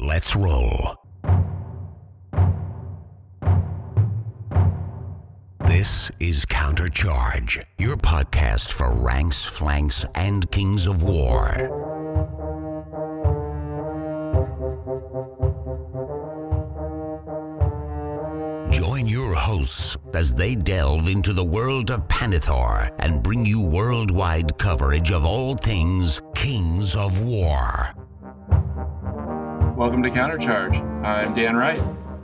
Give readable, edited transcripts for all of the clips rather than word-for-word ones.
Let's roll. This is Countercharge, your podcast for ranks, flanks, and kings of war. Join your hosts as they delve into the world of Panithor and bring you worldwide coverage of all things Kings of War. Welcome to Countercharge. I'm Dan Wright.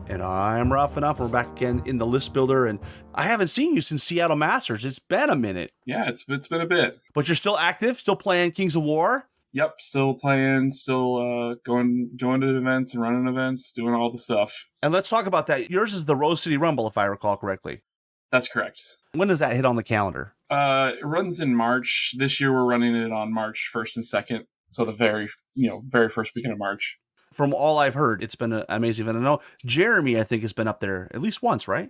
And I'm Ralph Enough. We're back again in the list builder, and I haven't seen you since Seattle Masters. It's been a minute. Yeah, it's been a bit. But you're still active, still playing Kings of War? Yep, still playing, still going to events and running events, doing all the stuff. And let's talk about that. Yours is the Rose City Rumble, if I recall correctly. That's correct. When does that hit on the calendar? It runs in March. This year we're running it on March 1st and 2nd, so the very first weekend of March. From all I've heard, it's been an amazing event. I know Jeremy, I think, has been up there at least once, right?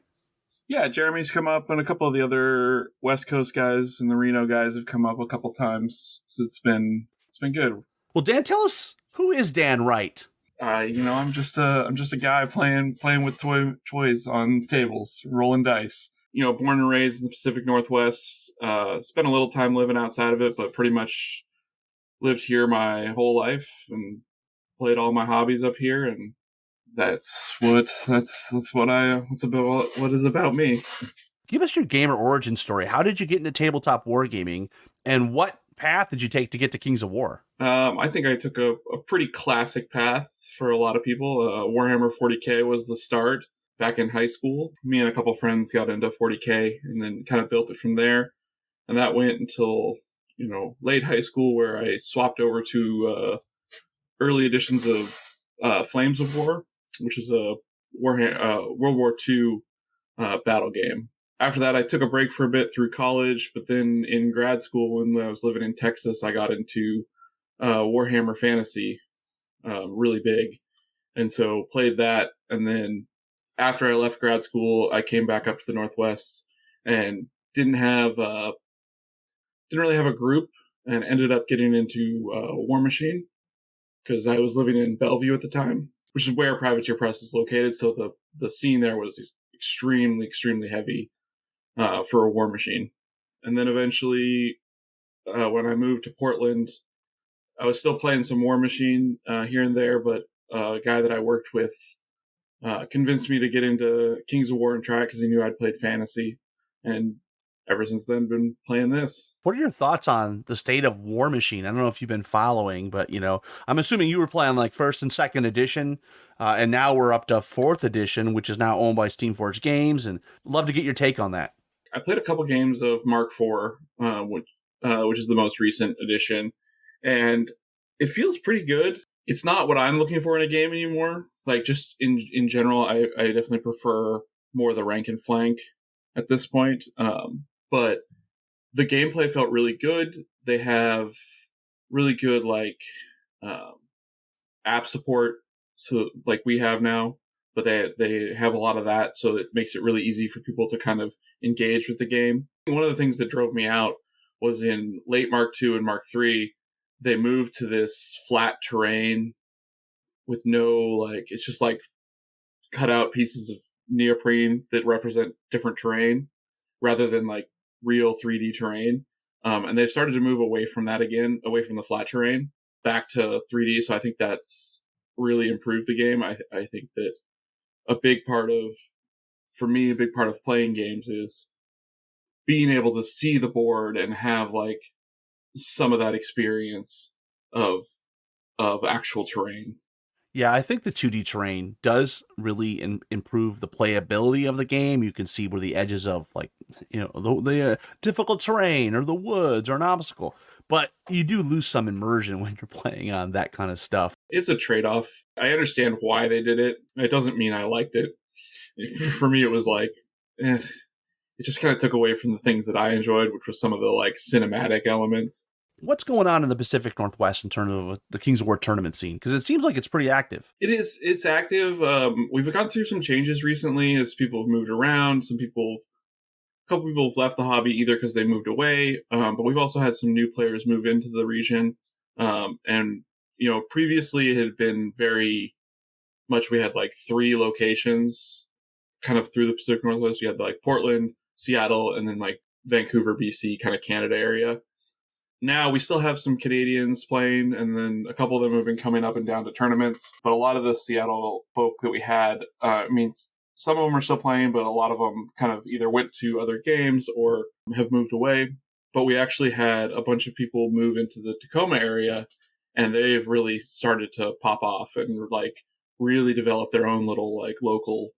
Yeah, Jeremy's come up, and a couple of the other West Coast guys and the Reno guys have come up a couple times. So it's been good. Well, Dan, tell us, who is Dan Wright? I'm just a guy playing with toys on tables, rolling dice. Born and raised in the Pacific Northwest. Spent a little time living outside of it, but pretty much lived here my whole life and played all my hobbies up here, and that's what is about me. Give us your gamer origin story. How did you get into tabletop wargaming, and what path did you take to get to Kings of War? I think I took a pretty classic path for a lot of people. Warhammer 40K was the start back in high school. Me and a couple friends got into 40K and then kind of built it from there, and that went until late high school, where I swapped over to early editions of Flames of War, which is a World War II battle game. After that, I took a break for a bit through college, but then in grad school, when I was living in Texas, I got into Warhammer Fantasy really big, and so played that. And then after I left grad school, I came back up to the Northwest and didn't really have a group, and ended up getting into War Machine, because I was living in Bellevue at the time, which is where Privateer Press is located. So the scene there was extremely, extremely heavy for a War Machine. And then eventually, when I moved to Portland, I was still playing some War Machine here and there, but a guy that I worked with convinced me to get into Kings of War and try it, because he knew I'd played fantasy. And ever since then, been playing this. What are your thoughts on the state of War Machine? I don't know if you've been following, but I'm assuming you were playing like first and second edition, and now we're up to fourth edition, which is now owned by Steamforged Games. And love to get your take on that. I played a couple games of Mark IV, which is the most recent edition, and it feels pretty good. It's not what I'm looking for in a game anymore. Like, just in general, I definitely prefer more the rank and flank at this point. But the gameplay felt really good. They have really good app support, so like we have now, but they have a lot of that, so it makes it really easy for people to kind of engage with the game. One of the things that drove me out was in late Mark II and Mark III, they moved to this flat terrain with no, it's just cut out pieces of neoprene that represent different terrain rather than real 3D terrain. And they've started to move away from that again, away from the flat terrain, back to 3D. So I think that's really improved the game. I think that a big part of playing games is being able to see the board and have some of that experience of actual terrain. Yeah, I think the 2D terrain does really improve the playability of the game. You can see where the edges of the difficult terrain or the woods or an obstacle, but you do lose some immersion when you're playing on that kind of stuff. It's a trade-off. I understand why they did it. It doesn't mean I liked it. For me, it was it just kind of took away from the things that I enjoyed, which was some of the cinematic elements. What's going on in the Pacific Northwest in terms of the Kings of War tournament scene? Because it seems like it's pretty active. It is. It's active. We've gone through some changes recently as people have moved around. A couple people have left the hobby either because they moved away, but we've also had some new players move into the region. And previously it had been very much. We had like 3 locations kind of through the Pacific Northwest. You had like Portland, Seattle, and then like Vancouver, BC, kind of Canada area. Now we still have some Canadians playing, and then a couple of them have been coming up and down to tournaments. But a lot of the Seattle folk that we had, some of them are still playing, but a lot of them kind of either went to other games or have moved away. But we actually had a bunch of people move into the Tacoma area, and they've really started to pop off and like really develop their own little like local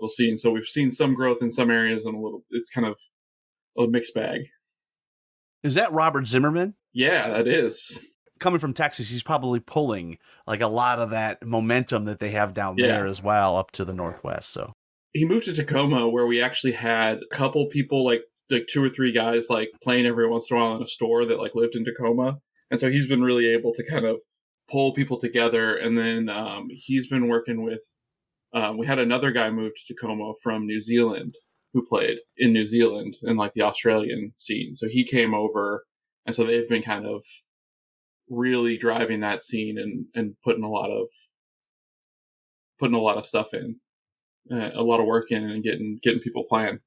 scene. So we've seen some growth in some areas, and it's kind of a mixed bag. Is that Robert Zimmerman? Yeah, that is. Coming from Texas, he's probably pulling like a lot of that momentum that they have down there as well up to the Northwest. So he moved to Tacoma, where we actually had a couple people, like 2 or 3 guys, like playing every once in a while in a store that like lived in Tacoma. And so he's been really able to kind of pull people together. And then he's been working with, we had another guy move to Tacoma from New Zealand who played in New Zealand in like the Australian scene. So he came over, and so they've been kind of really driving that scene and putting a lot of stuff in, a lot of work in, and getting people playing.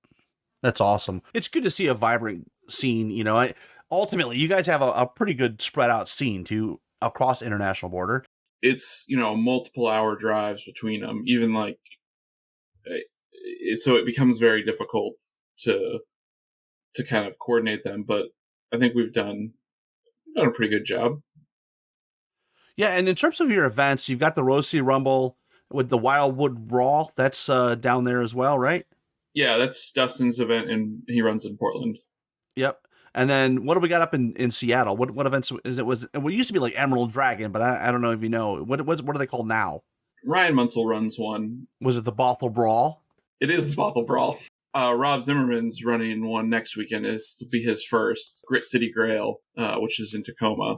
That's awesome. It's good to see a vibrant scene. You know, ultimately, you guys have a pretty good spread out scene too across the international border. It's, multiple hour drives between them, even like, so it becomes very difficult to kind of coordinate them. But I think we've done a pretty good job. Yeah, and in terms of your events, you've got the Rosie Rumble with the Wildwood Brawl. That's down there as well, right? Yeah, that's Dustin's event, and he runs in Portland. Yep. And then what do we got up in Seattle? What events is it? It used to be like Emerald Dragon, but I don't know if you know. What are they called now? Ryan Munsell runs one. Was it the Bothell Brawl? It is the Bothell Brawl. Rob Zimmerman's running one next weekend. This will be his first, Grit City Grail, which is in Tacoma.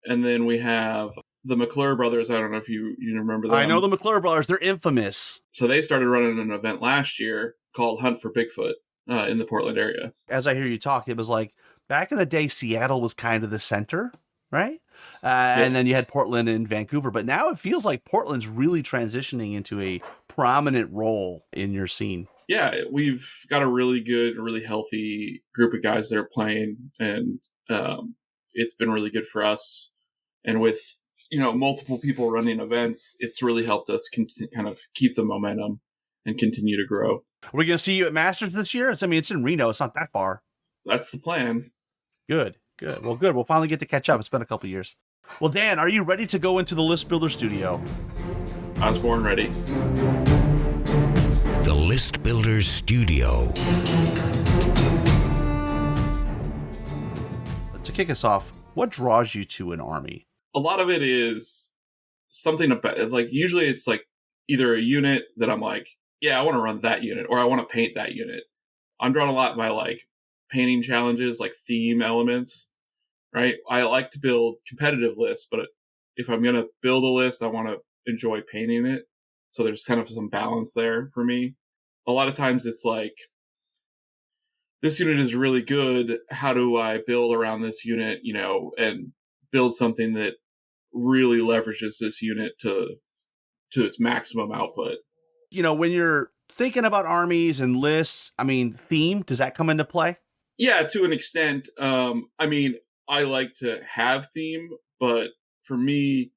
And then we have the McClure brothers. I don't know if you remember them. I know the McClure brothers. They're infamous. So they started running an event last year called Hunt for Bigfoot in the Portland area. As I hear you talk, it was like back in the day, Seattle was kind of the center, right? And then you had Portland and Vancouver. But now it feels like Portland's really transitioning into a prominent role in your scene. Yeah, we've got a really good, really healthy group of guys that are playing, and it's been really good for us. And with, multiple people running events, it's really helped us kind of keep the momentum and continue to grow. Are we going to see you at Masters this year? It's in Reno. It's not that far. That's the plan. Good. Well, good. We'll finally get to catch up. It's been a couple years. Well, Dan, are you ready to go into the List Builder studio? I was born ready. The List Builder Studio. To kick us off, what draws you to an army? A lot of it is something about, like, usually it's like either a unit that I'm like, yeah, I want to run that unit, or I want to paint that unit. I'm drawn a lot by like painting challenges, like theme elements, right? I like to build competitive lists, but if I'm going to build a list, I want to enjoy painting it. So there's kind of some balance there for me. A lot of times it's like, this unit is really good. How do I build around this unit, and build something that really leverages this unit to its maximum output? When you're thinking about armies and lists, theme, does that come into play? Yeah, to an extent. I like to have theme, but for me,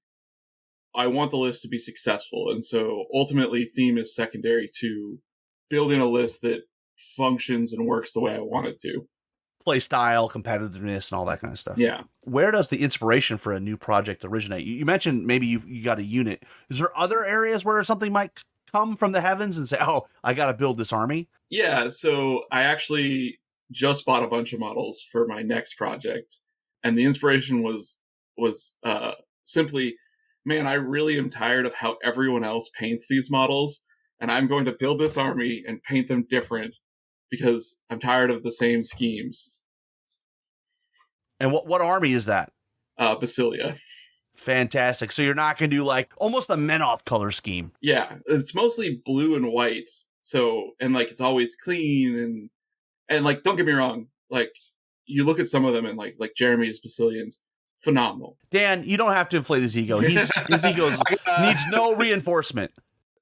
I want the list to be successful. And so ultimately theme is secondary to building a list that functions and works the way I want it to. Play style, competitiveness, and all that kind of stuff. Yeah. Where does the inspiration for a new project originate? You mentioned maybe you got a unit. Is there other areas where something might come from the heavens and say, oh, I got to build this army? Yeah. So I actually just bought a bunch of models for my next project. And the inspiration was simply, man, I really am tired of how everyone else paints these models. And I'm going to build this army and paint them different because I'm tired of the same schemes. And what army is that? Basilia. Fantastic. So you're not going to do like almost a Menoth color scheme. Yeah, it's mostly blue and white. So, and like it's always clean and like, don't get me wrong, like you look at some of them and like Jeremy's Basilians, phenomenal. Dan, you don't have to inflate his ego. His ego needs no reinforcement.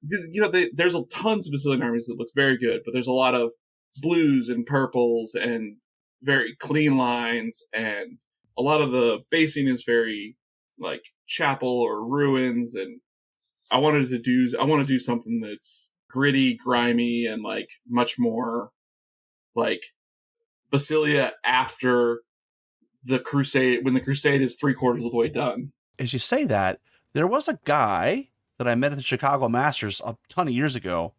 There's tons of Basilian armies that looks very good, but there's a lot of blues and purples and very clean lines, and a lot of the basing is very like chapel or ruins, and I want to do something that's gritty, grimy, and like much more like Basilia after the Crusade, when the Crusade is 3/4 of the way done. As you say that, there was a guy that I met at the Chicago Masters a ton of years ago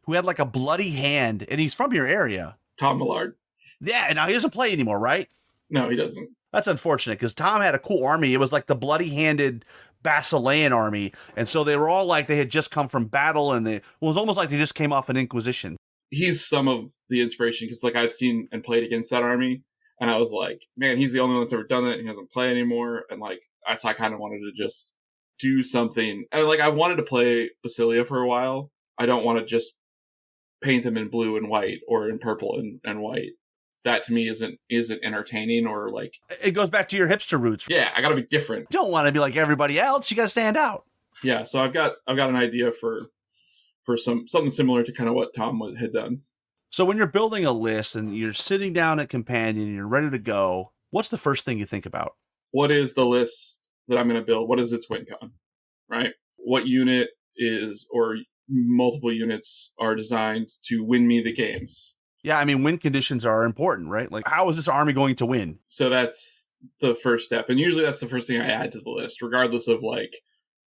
who had like a bloody hand, and he's from your area. Tom Millard. Yeah, and now he doesn't play anymore, right? No, he doesn't. That's unfortunate, because Tom had a cool army. It was like the bloody-handed Basilean army, and so they were all like they had just come from battle, and it was almost like they just came off an Inquisition. He's some of the inspiration, because like I've seen and played against that army, and I was like, man, he's the only one that's ever done it, and he doesn't play anymore, and like so I kind of wanted to just do something, and like I wanted to play Basilia for a while. I don't want to just paint them in blue and white or in purple and white. That to me isn't entertaining, or like, it goes back to your hipster roots. Yeah, I gotta be different. You don't want to be like everybody else. You gotta stand out. Yeah, so I've got an idea for something similar to kind of what Tom had done. So when you're building a list and you're sitting down at Companion and you're ready to go, what's the first thing you think about? What is the list that I'm going to build? What is its win con, right? What unit is, or multiple units are designed to win me the games? Yeah, I mean, win conditions are important, right? Like, how is this army going to win? So that's the first step. And usually that's the first thing I add to the list, regardless of like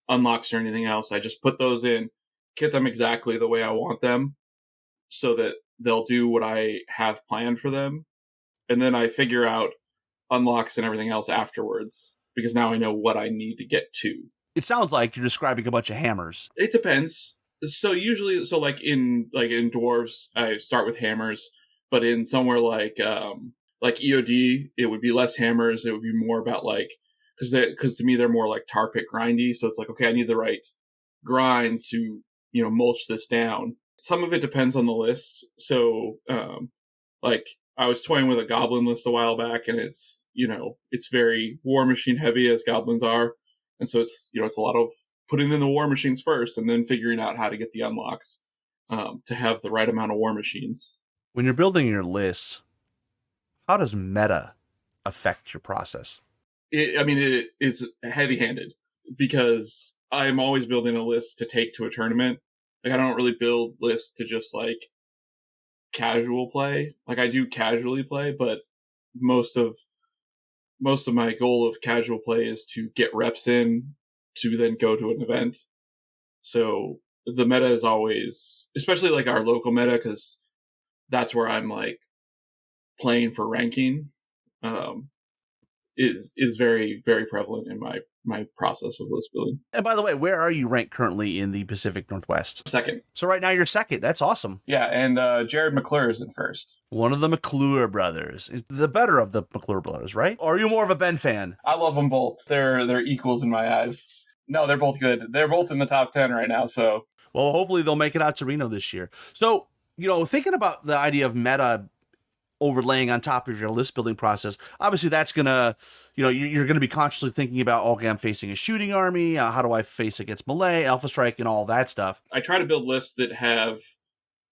unlocks or anything else. I just put those in, kit them exactly the way I want them, so that they'll do what I have planned for them. And then I figure out unlocks and everything else afterwards, because now I know what I need to get to. It sounds like you're describing a bunch of hammers. It depends. So usually, like in Dwarves, I start with hammers, but in somewhere like EOD, it would be less hammers. It would be more about like, because to me they're more like tar pit grindy. So it's like, okay, I need the right grind to mulch this down. Some of it depends on the list. So like I was toying with a goblin list a while back, and it's very war machine heavy, as goblins are, and so it's it's a lot of putting in the war machines first and then figuring out how to get the unlocks to have the right amount of war machines. When you're building your lists, how does meta affect your process? It's heavy-handed, because I'm always building a list to take to a tournament. Like, I don't really build lists to just like casual play. Like, I do casually play, but most of my goal of casual play is to get reps in to then go to an event. So the meta is always, especially like our local meta, because that's where I'm like playing for ranking, is very, very prevalent in my process of list building. And by the way, where are you ranked currently in the Pacific Northwest? Second. So right now you're second. That's awesome. Yeah, and Jared McClure is in first. One of the McClure brothers. The better of the McClure brothers, right? Or are you more of a Ben fan? I love them both. They're equals in my eyes. No, they're both good. They're both in the top 10 right now, so. Well, hopefully they'll make it out to Reno this year. So, thinking about the idea of meta overlaying on top of your list building process, obviously that's gonna, you're gonna be consciously thinking about, okay, I'm facing a shooting army. How do I face against melee, Alpha Strike, and all that stuff? I try to build lists that have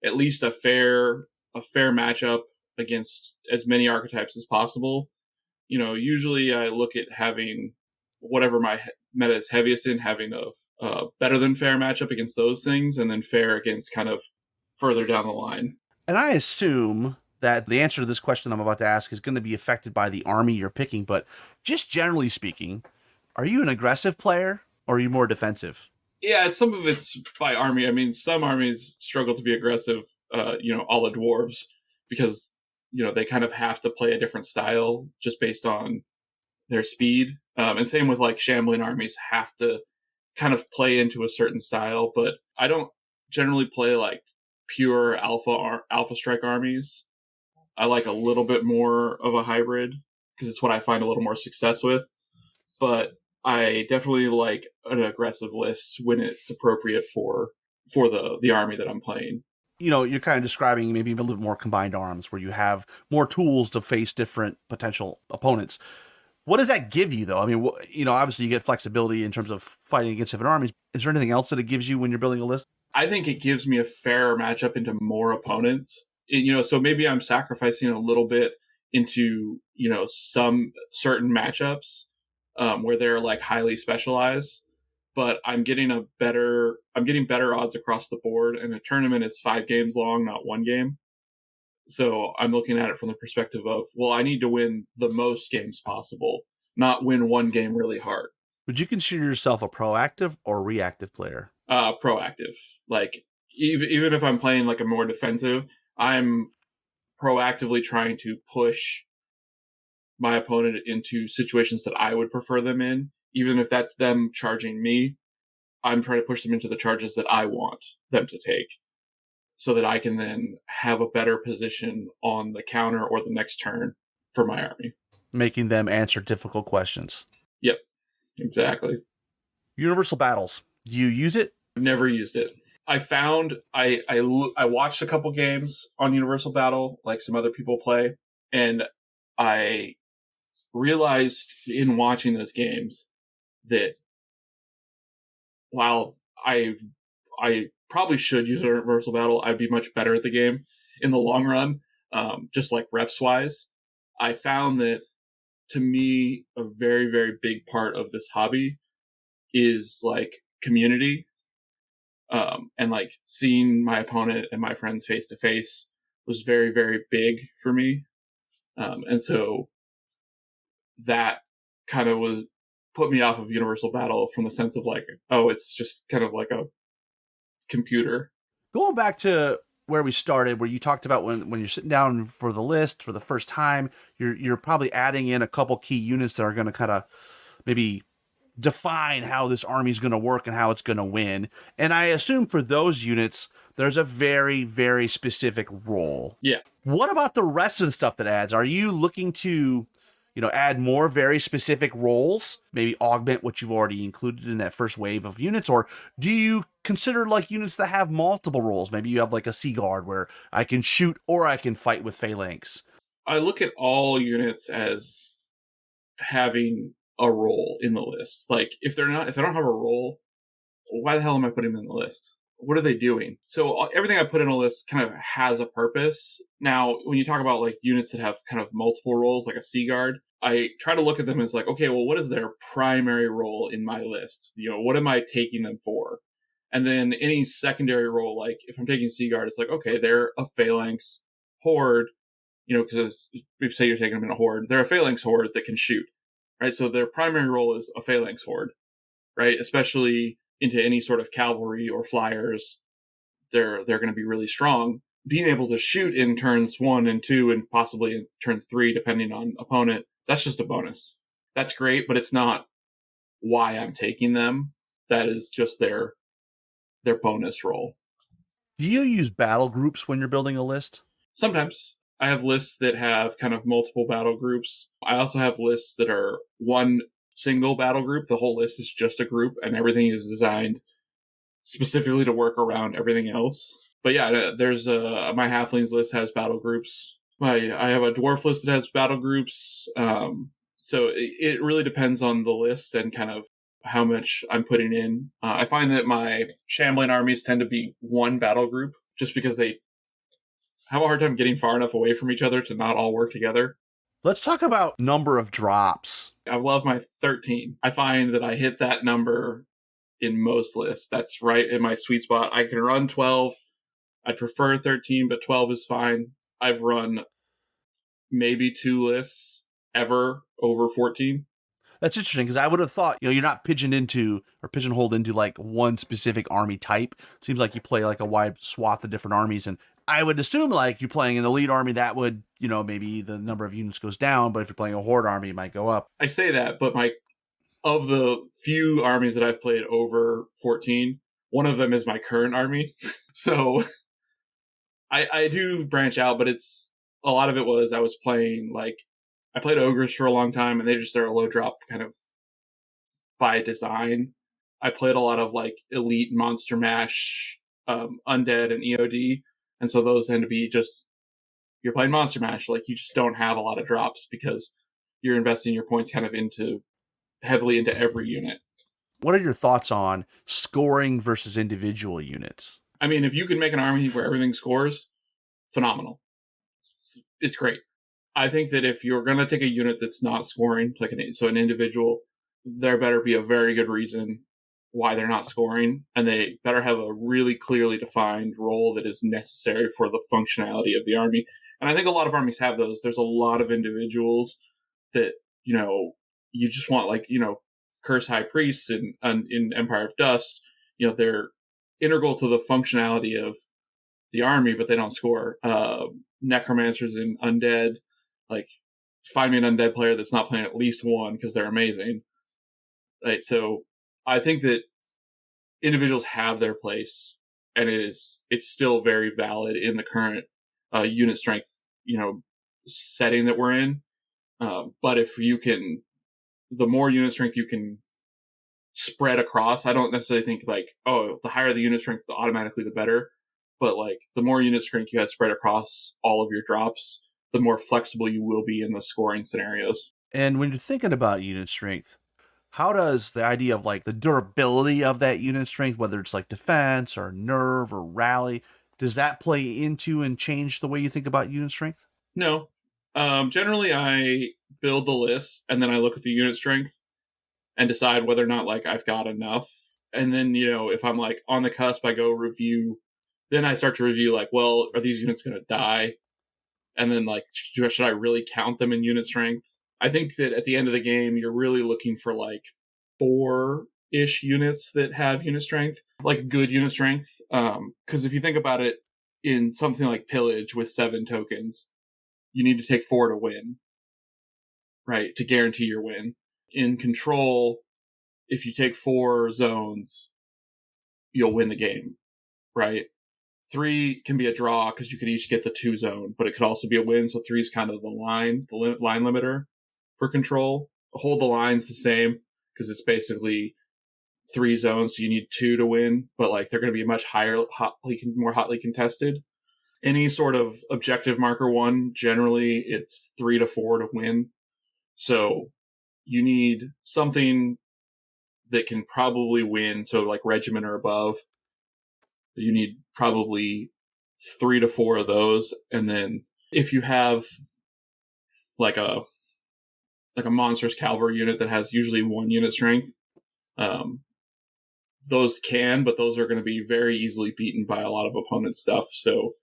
at least a fair matchup against as many archetypes as possible. Usually I look at having whatever my meta is heaviest in, having a better than fair matchup against those things, and then fair against kind of further down the line. And I assume that the answer to this question I'm about to ask is going to be affected by the army you're picking, but just generally speaking, are you an aggressive player or are you more defensive? Yeah, some of it's by army. I mean, some armies struggle to be aggressive, a la Dwarves, because, they kind of have to play a different style just based on their speed. And same with like shambling armies have to kind of play into a certain style, but I don't generally play like pure alpha strike armies. I like a little bit more of a hybrid, because it's what I find a little more success with. But I definitely like an aggressive list when it's appropriate for the army that I'm playing. You're kind of describing maybe a little bit more combined arms, where you have more tools to face different potential opponents. What does that give you, though? I mean, obviously you get flexibility in terms of fighting against different armies. Is there anything else that it gives you when you're building a list? I think it gives me a fairer matchup into more opponents. So maybe I'm sacrificing a little bit into, some certain matchups where they're like highly specialized, but I'm getting better odds across the board. And a tournament is 5 games long, not 1 game. So I'm looking at it from the perspective of, well, I need to win the most games possible, not win 1 game really hard. Would you consider yourself a proactive or reactive player? Proactive. Like even if I'm playing like a more defensive, I'm proactively trying to push my opponent into situations that I would prefer them in. Even if that's them charging me, I'm trying to push them into the charges that I want them to take, so that I can then have a better position on the counter or the next turn for my army. Making them answer difficult questions. Yep, exactly. Universal battles. Do you use it? I've never used it. I found I watched a couple games on Universal Battle, like some other people play, and I realized in watching those games that while I probably should use a Universal Battle, I'd be much better at the game in the long run, just like reps wise. I found that, to me, a very, very big part of this hobby is like community. And like seeing my opponent and my friends face to face was very, very big for me. And so that kind of put me off of Universal Battle from the sense of like, oh, it's just kind of like a computer. Going back to where we started, where you talked about when you're sitting down for the list for the first time, you're probably adding in a couple key units that are going to kind of maybe define how this army is going to work and how it's going to win. And I assume for those units, there's a very, very specific role. Yeah. What about the rest of the stuff that adds? Are you looking to, add more very specific roles, maybe augment what you've already included in that first wave of units? Or do you consider like units that have multiple roles? Maybe you have like a Sea Guard where I can shoot or I can fight with phalanx. I look at all units as having a role in the list. Like if they don't have a role, why the hell am I putting them in the list? What are they doing? So everything I put in a list kind of has a purpose. Now, when you talk about like units that have kind of multiple roles, like a Sea Guard, I try to look at them as like, okay, well, what is their primary role in my list? What am I taking them for? And then any secondary role, like if I'm taking Sea Guard, it's like, okay, they're a phalanx horde, because if say you're taking them in a horde, they're a phalanx horde that can shoot. Right, so their primary role is a phalanx horde, right? Especially into any sort of cavalry or flyers, they're going to be really strong. Being able to shoot in turns 1 and 2 and possibly in turn 3, depending on opponent, that's just a bonus. That's great, but it's not why I'm taking them. That is just their bonus role. Do you use battle groups when you're building a list? Sometimes. I have lists that have kind of multiple battle groups. I also have lists that are one single battle group. The whole list is just a group and everything is designed specifically to work around everything else. But yeah, there's my halflings list has battle groups. I have a dwarf list that has battle groups. So it really depends on the list and kind of how much I'm putting in. I find that my shambling armies tend to be one battle group just because they have a hard time getting far enough away from each other to not all work together. Let's talk about number of drops. I love my 13. I find that I hit that number in most lists. That's right in my sweet spot. I can run 12. I'd prefer 13, but 12 is fine. I've run maybe 2 lists ever over 14. That's interesting because I would have thought, you're not pigeonholed into like one specific army type. Seems like you play like a wide swath of different armies, and I would assume like you're playing an elite army that would, maybe the number of units goes down, but if you're playing a horde army, it might go up. I say that, but of the few armies that I've played over 14, one of them is my current army. So I do branch out, but a lot of it was I was playing I played ogres for a long time and they're a low drop kind of by design. I played a lot of like elite monster mash, undead and EOD. And so those tend to be just, you're playing monster mash, like you just don't have a lot of drops because you're investing your points kind of heavily into every unit. What are your thoughts on scoring versus individual units? I mean, if you can make an army where everything scores, phenomenal. It's great. I think that if you're going to take a unit that's not scoring, like an individual, there better be a very good reason why they're not scoring, and they better have a really clearly defined role that is necessary for the functionality of the army. And I think a lot of armies have those. There's a lot of individuals that, you just want, like, Curse High Priests in Empire of Dust. They're integral to the functionality of the army, but they don't score. Necromancers and Undead, like, find me an Undead player that's not playing at least one because they're amazing. Right, so I think that individuals have their place, and it's still very valid in the current unit strength, setting that we're in. But if you can, the more unit strength you can spread across, I don't necessarily think like, oh, the higher the unit strength, automatically the better. But like the more unit strength you have spread across all of your drops, the more flexible you will be in the scoring scenarios. And when you're thinking about unit strength, how does the idea of like the durability of that unit strength, whether it's like defense or nerve or rally, does that play into and change the way you think about unit strength? No. Generally, I build the list and then I look at the unit strength and decide whether or not like I've got enough. And then, if I'm like on the cusp, I go review. Then I start to review like, well, are these units going to die? And then like, should I really count them in unit strength? I think that at the end of the game, you're really looking for like 4-ish units that have unit strength, like good unit strength. Because if you think about it, in something like Pillage with 7 tokens, you need to take 4 to win, right? To guarantee your win. In Control, if you take 4 zones, you'll win the game, right? 3 can be a draw because you could each get the 2 zone, but it could also be a win. So 3 is kind of the line limiter for Control. Hold the line's the same because it's basically 3 zones, so you need 2 to win, but like they're going to be much more hotly contested. Any sort of objective marker 1, generally it's 3 to 4 to win. So you need something that can probably win. So like regiment or above, you need probably 3 to 4 of those. And then if you have like a monstrous cavalry unit that has usually 1 unit strength, those but those are going to be very easily beaten by a lot of opponent stuff. So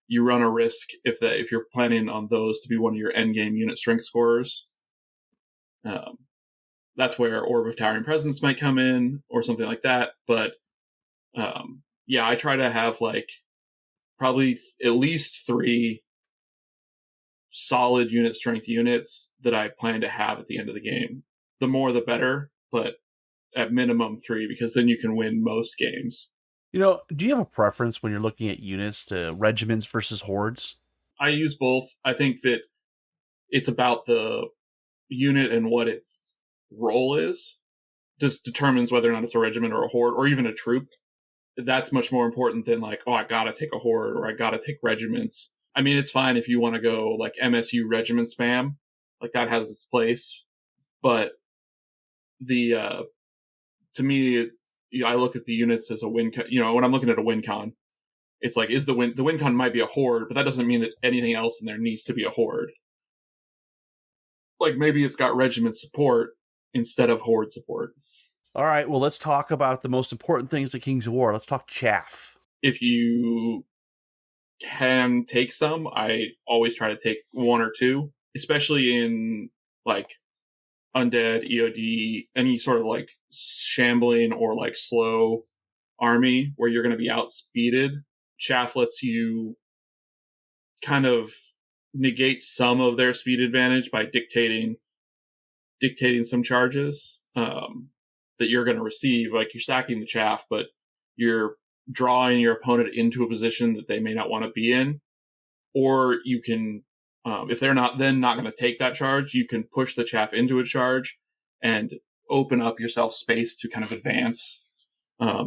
you run a risk if you're planning on those to be one of your end game unit strength scorers. That's where Orb of Towering Presence might come in or something like that. But I try to have like probably at least 3 solid unit strength units that I plan to have at the end of the game. The more the better, but at minimum 3, because then you can win most games. Do you have a preference when you're looking at units to regiments versus hordes? I use both. I think that it's about the unit and what its role is. Just determines whether or not it's a regiment or a horde or even a troop. That's much more important than like, oh, I gotta take a horde or I gotta take regiments. I mean, it's fine if you want to go like MSU regiment spam, like that has its place. But to me, I look at the units as a win. When I'm looking at a win con, it's like, the win con might be a horde, but that doesn't mean that anything else in there needs to be a horde. Like maybe it's got regiment support instead of horde support. All right, well, let's talk about the most important things at Kings of War. Let's talk chaff. If you can take some, I always try to take 1 or 2, especially in like Undead, EOD, any sort of like shambling or like slow army where you're going to be outspeeded. Chaff lets you kind of negate some of their speed advantage by dictating some charges that you're going to receive. Like you're sacking the chaff, but you're drawing your opponent into a position that they may not want to be in. Or you can, if they're not going to take that charge, you can push the chaff into a charge and open up yourself space to kind of advance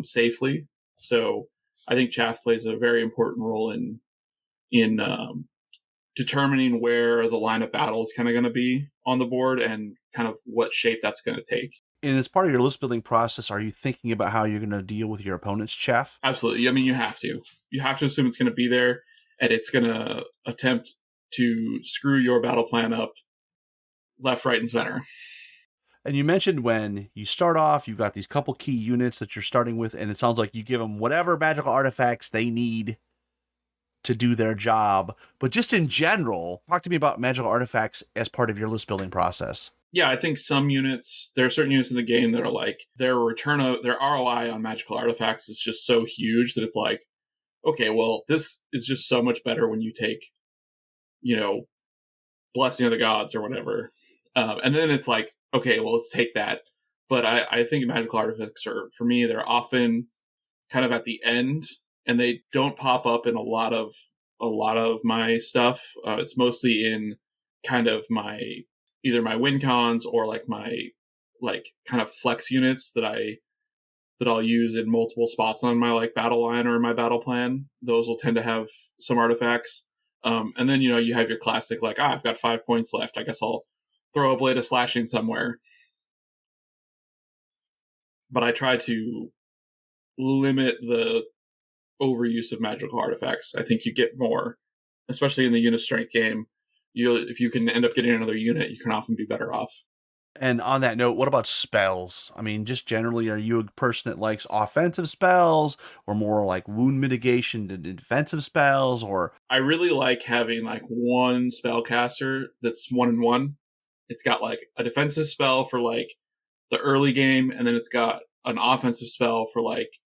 safely. So I think chaff plays a very important role in determining where the line of battle is kind of going to be on the board and kind of what shape that's going to take. And as part of your list building process, are you thinking about how you're going to deal with your opponent's chaff? Absolutely. I mean, you have to assume it's going to be there, and it's going to attempt to screw your battle plan up left, right, and center. And you mentioned when you start off, you've got these couple key units that you're starting with, and it sounds like you give them whatever magical artifacts they need to do their job. But just in general, talk to me about magical artifacts as part of your list building process. Yeah, I think some units, there are certain units in the game that are like, their ROI on magical artifacts is just so huge that it's like, okay, well, this is just so much better when you take, Blessing of the Gods or whatever. And then it's like, okay, well, let's take that. But I think magical artifacts are, for me, they're often kind of at the end, and they don't pop up in a lot of my stuff. It's mostly in kind of either my win cons or my kind of flex units that I'll use in multiple spots on my battle line or in my battle plan. Those will tend to have some artifacts. And then, you have your classic, I've got 5 points left. I guess I'll throw a blade of slashing somewhere. But I try to limit the overuse of magical artifacts. I think you get more, especially in the unit strength game. If you can end up getting another unit, you can often be better off. And on that note, what about spells? I mean, just generally, are you a person that likes offensive spells or more like wound mitigation to defensive spells? Or I really like having one spellcaster that's 1-1. It's got a defensive spell for the early game, and then it's got an offensive spell for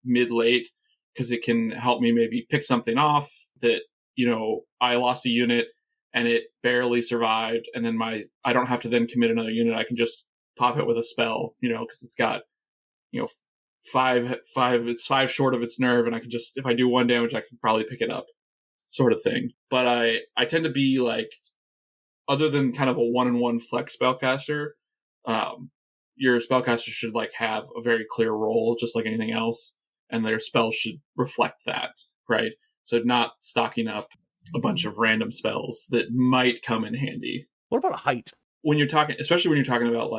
mid-late, because it can help me maybe pick something off that, I lost a unit and it barely survived, and then I don't have to then commit another unit. I can just pop it with a spell, because it's got, 5, it's 5 short of its nerve, and I can just, if I do 1 damage, I can probably pick it up, sort of thing. But I tend to be other than kind of a 1-on-1 flex spellcaster, your spellcaster should have a very clear role, just like anything else, and their spells should reflect that, right? So not stocking up a bunch of random spells that might come in handy. What about height? When you're talking, especially when you're talking about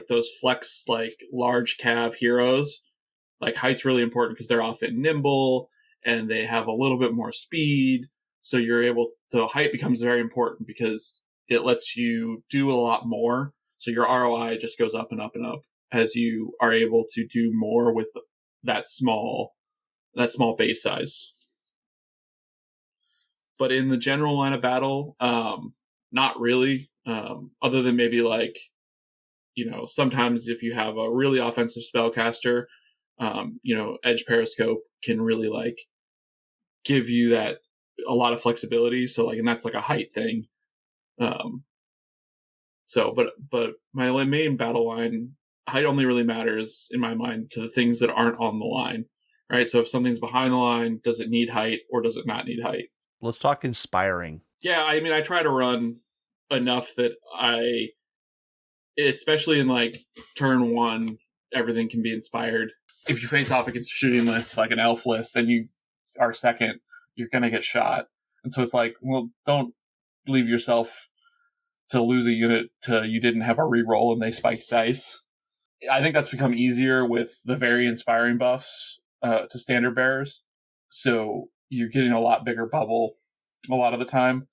those flex, large cav heroes, height's really important because they're often nimble and they have a little bit more speed. So you're able to, height becomes very important because it lets you do a lot more. So your ROI just goes up and up and up as you are able to do more with that small base size. But in the general line of battle, not really. Other than maybe sometimes if you have a really offensive spellcaster, Edge Periscope can really give you that a lot of flexibility. So and that's a height thing. But my main battle line, height only really matters in my mind to the things that aren't on the line, right? So if something's behind the line, does it need height or does it not need height? Let's talk inspiring. Yeah, I mean, I try to run enough that especially in turn 1, everything can be inspired. If you face off against a shooting list, like an elf list, and you are second, you're going to get shot. And so it's well, don't leave yourself to lose a unit to you didn't have a reroll and they spiked dice. I think that's become easier with the very inspiring buffs to standard bearers. So you're getting a lot bigger bubble a lot of the time.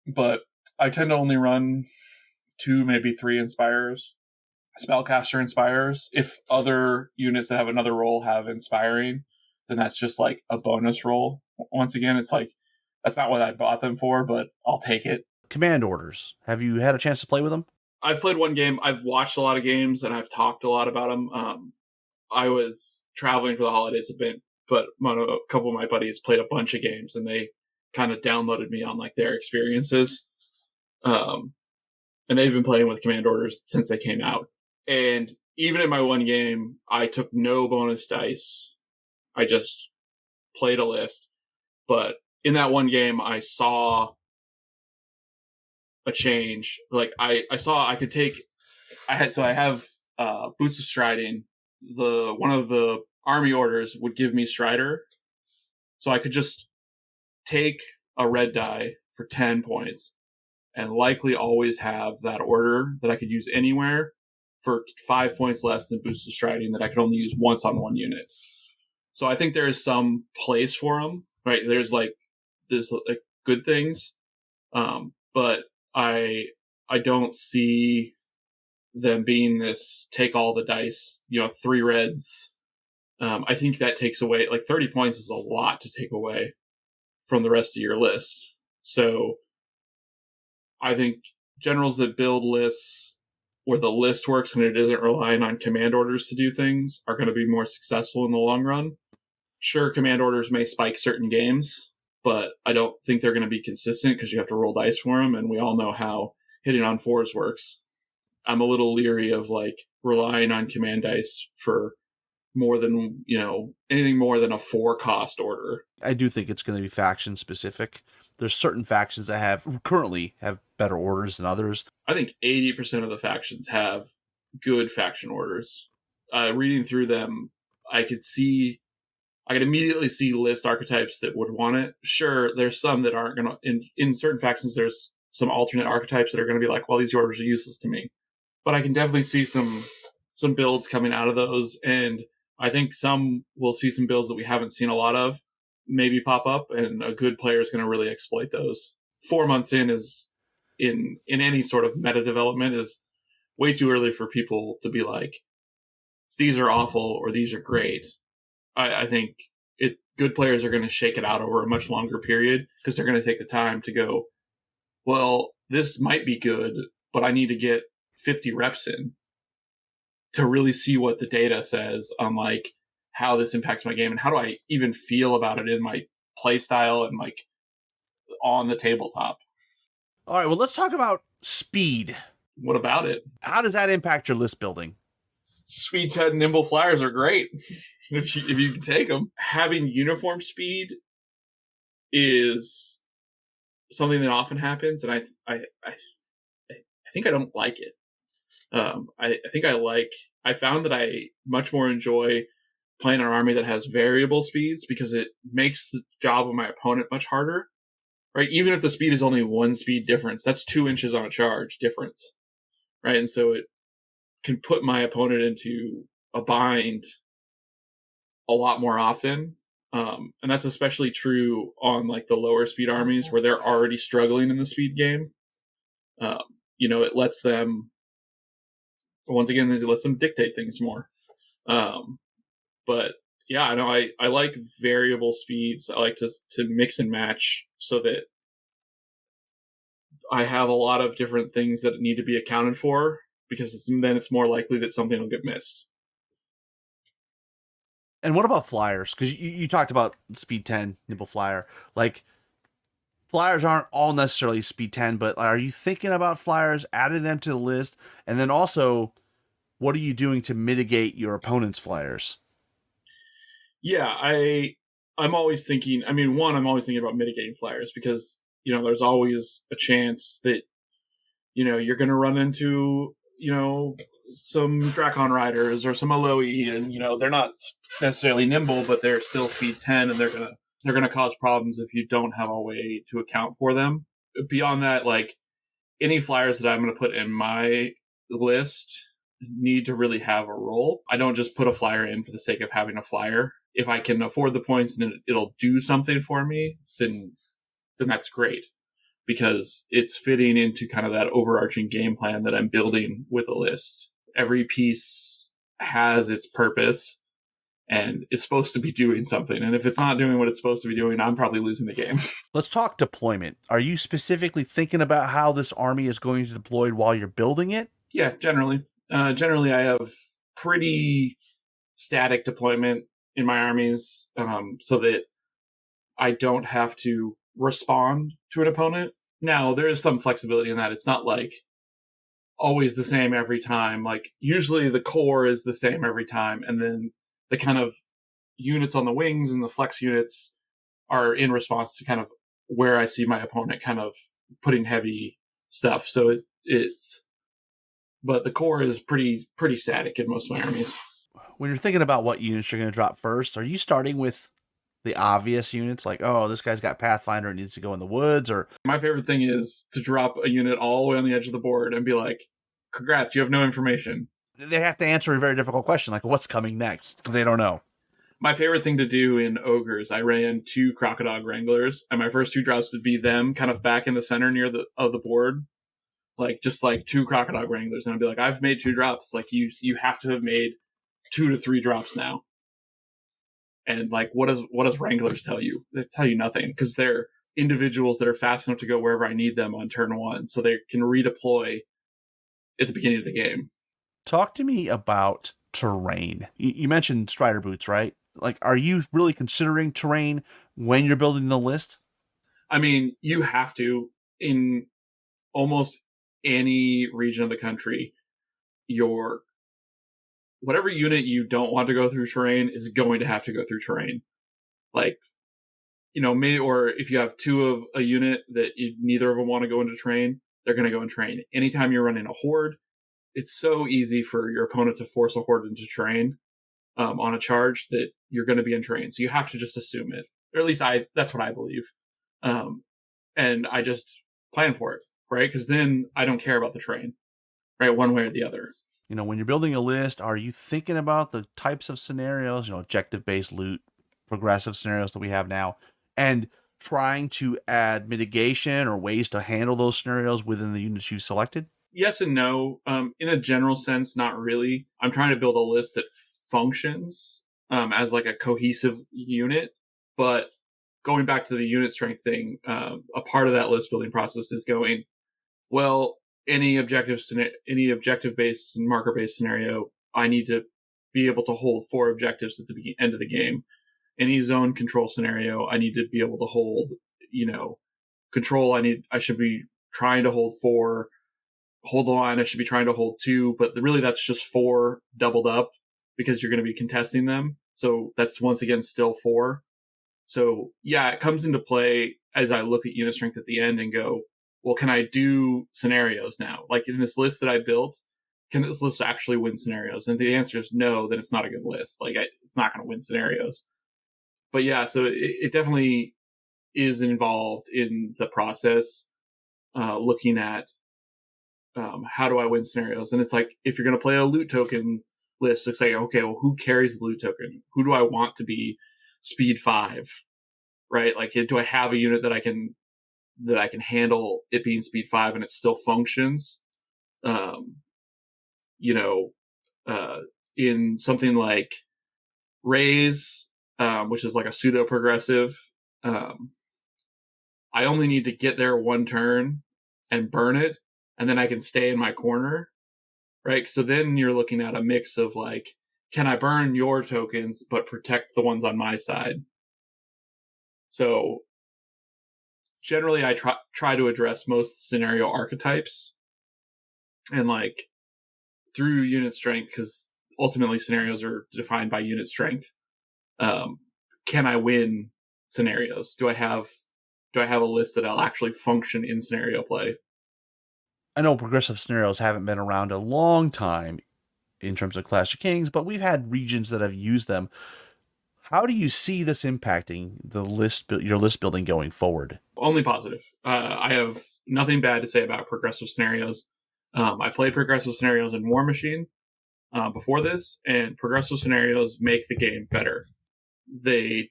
But I tend to only run 2, maybe 3 inspirers, spellcaster inspirers. If other units that have another role have inspiring, then that's just a bonus roll. Once again, it's that's not what I bought them for, but I'll take it. Command orders. Have you had a chance to play with them? I've played 1 game. I've watched a lot of games and I've talked a lot about them. I was traveling for the holidays a bit, but a couple of my buddies played a bunch of games and they kind of downloaded me on their experiences. And they've been playing with command orders since they came out. And even in my 1 game, I took no bonus dice. I just played a list. But in that 1 game, I saw a change. I saw I could take. I have Boots of Striding. One of the army orders would give me Strider, so I could just take a red die for 10 points and likely always have that order that I could use anywhere for 5 points less than boosted striding that I could only use once on one unit. So I think there is some place for them, right? There's like good things, but I don't see them being this take all the dice, 3 reds. I think that takes away, like 30 points is a lot to take away from the rest of your list. So I think generals that build lists where the list works and it isn't relying on command orders to do things are going to be more successful in the long run. Sure, command orders may spike certain games, but I don't think they're going to be consistent because you have to roll dice for them, and we all know how hitting on 4s works. I'm a little leery of like relying on command dice for more than, anything more than a 4-cost order. I do think it's going to be faction specific. There's certain factions that currently have better orders than others. I think 80% of the factions have good faction orders. Reading through them, I could immediately see list archetypes that would want it. Sure, there's some that aren't going to, in certain factions, there's some alternate archetypes that are going to be like, well, these orders are useless to me. But I can definitely see some builds coming out of those, and I think some will see some builds that we haven't seen a lot of maybe pop up, and a good player is going to really exploit those. 4 months in is in any sort of meta development is way too early for people to be like, these are awful or these are great. I think good players are going to shake it out over a much longer period because they're going to take the time to go, well, this might be good, but I need to get 50 reps in to really see what the data says on like how this impacts my game and how do I even feel about it in my play style and like on the tabletop. All right, well, let's talk about speed. What about it? How does that impact your list building? Speed 10 nimble flyers are great if you can take them. Having uniform speed is something that often happens, and I think I don't like it. I found that I much more enjoy playing an army that has variable speeds because it makes the job of my opponent much harder, right? Even if the speed is only 1 speed difference, that's 2 inches on a charge difference, right? And so it can put my opponent into a bind a lot more often. And that's especially true on like the lower speed armies where they're already struggling in the speed game. It lets them, once again, it lets them dictate things more. But yeah, I know I like variable speeds. I like to mix and match so that I have a lot of different things that need to be accounted for because then it's more likely that something will get missed. And what about flyers? Because you talked about speed 10 nimble flyer. Like, flyers aren't all necessarily speed 10, but are you thinking about flyers, adding them to the list? And then also, what are you doing to mitigate your opponent's flyers? Yeah, I'm always thinking, I'm always thinking about mitigating flyers because, there's always a chance that, you're going to run into, some Drakon riders or some Aloe, and, they're not necessarily nimble, but they're still speed 10 and they're going to cause problems if you don't have a way to account for them. Beyond that, like any flyers that I'm going to put in my list need to really have a role. I don't just put a flyer in for the sake of having a flyer. If I can afford the points and it'll do something for me, then that's great because it's fitting into kind of that overarching game plan that I'm building with a list. Every piece has its purpose and is supposed to be doing something. And if it's not doing what it's supposed to be doing, I'm probably losing the game. Let's talk deployment. Are you specifically thinking about how this army is going to deploy while you're building it? Yeah, generally. Generally, I have pretty static deployment in my armies so that I don't have to respond to an opponent. Now, there is some flexibility in that. It's not like always the same every time. Like usually the core is the same every time, and then the kind of units on the wings and the flex units are in response to kind of where I see my opponent kind of putting heavy stuff. So but the core is pretty static in most of my armies. When you're thinking about what units you're going to drop first, are you starting with the obvious units, like, oh, this guy's got Pathfinder and needs to go in the woods, or My favorite thing is to drop a unit all the way on the edge of the board and be like, congrats, you have no information. they have to answer a very difficult question, like what's coming next, because they don't know. My favorite thing to do in Ogres, I ran 2 Crocodile Wranglers, and my first 2 drops would be them kind of back in the center near the board. Like, just like 2 Crocodile Wranglers. And I'd be like, I've made 2 drops. Like, you have to have made 2 to 3 drops now. And like, what does Wranglers tell you? They tell you nothing, because they're individuals that are fast enough to go wherever I need them on turn 1, so they can redeploy at the beginning of the game. Talk to me about terrain. You mentioned Strider boots, right? Like, are you really considering terrain when you're building the list? I mean, you have to. In almost any region of the country, your whatever unit you don't want to go through terrain is going to have to go through terrain. Like, maybe, or if you have 2 of a unit that neither of them want to go into terrain, they're going to go in terrain. Anytime you're running a horde, it's so easy for your opponent to force a horde into terrain on a charge that you're going to be in terrain. So you have to just assume it, or at least that's what I believe. And I just plan for it, right? Because then I don't care about the terrain, right? One way or the other. When you're building a list, are you thinking about the types of scenarios, objective-based loot, progressive scenarios that we have now, and trying to add mitigation or ways to handle those scenarios within the units you've selected? Yes and no. In a general sense, not really. I'm trying to build a list that functions as like a cohesive unit. But going back to the unit strength thing, a part of that list building process is going, well, any objective-based and marker-based scenario, I need to be able to hold 4 objectives at the end of the game. Any zone control scenario, I need to be able to hold, control. I should be trying to hold 4. Hold the line, I should be trying to hold 2, but really that's just 4 doubled up because you're going to be contesting them. So that's once again still 4. So yeah, it comes into play as I look at unit strength at the end and go, well, can I do scenarios now? Like in this list that I built, can this list actually win scenarios? And if the answer is no, then it's not a good list. Like it's not going to win scenarios. But yeah, so it definitely is involved in the process, looking at how do I win scenarios? And it's like, if you're going to play a loot token list, it's like, okay, well, who carries the loot token? Who do I want to be speed 5? Right? Like, do I have a unit that I can handle it being speed 5 and it still functions? In something like Raise, which is like a pseudo progressive, I only need to get there 1 turn and burn it, and then I can stay in my corner, right? So then you're looking at a mix of like, can I burn your tokens but protect the ones on my side? So generally I try to address most scenario archetypes and like through unit strength, because ultimately scenarios are defined by unit strength. Can I win scenarios? Do I have a list that'll actually function in scenario play? I know progressive scenarios haven't been around a long time in terms of Clash of Kings, but we've had regions that have used them. How do you see this impacting your list building going forward? Only positive. I have nothing bad to say about progressive scenarios. I played progressive scenarios in War Machine before this, and progressive scenarios make the game better. They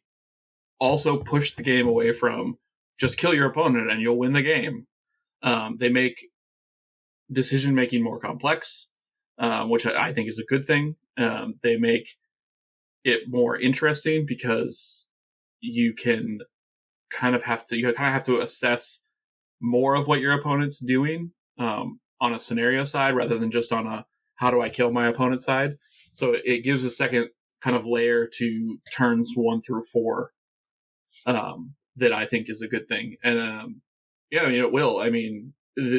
also push the game away from just kill your opponent and you'll win the game. They make decision making more complex, which I think is a good thing. They make it more interesting because you can kind of have to assess more of what your opponent's doing on a scenario side rather than just on a how do I kill my opponent side. So it gives a second kind of layer to turns 1 through 4 that I think is a good thing. And it will. I mean,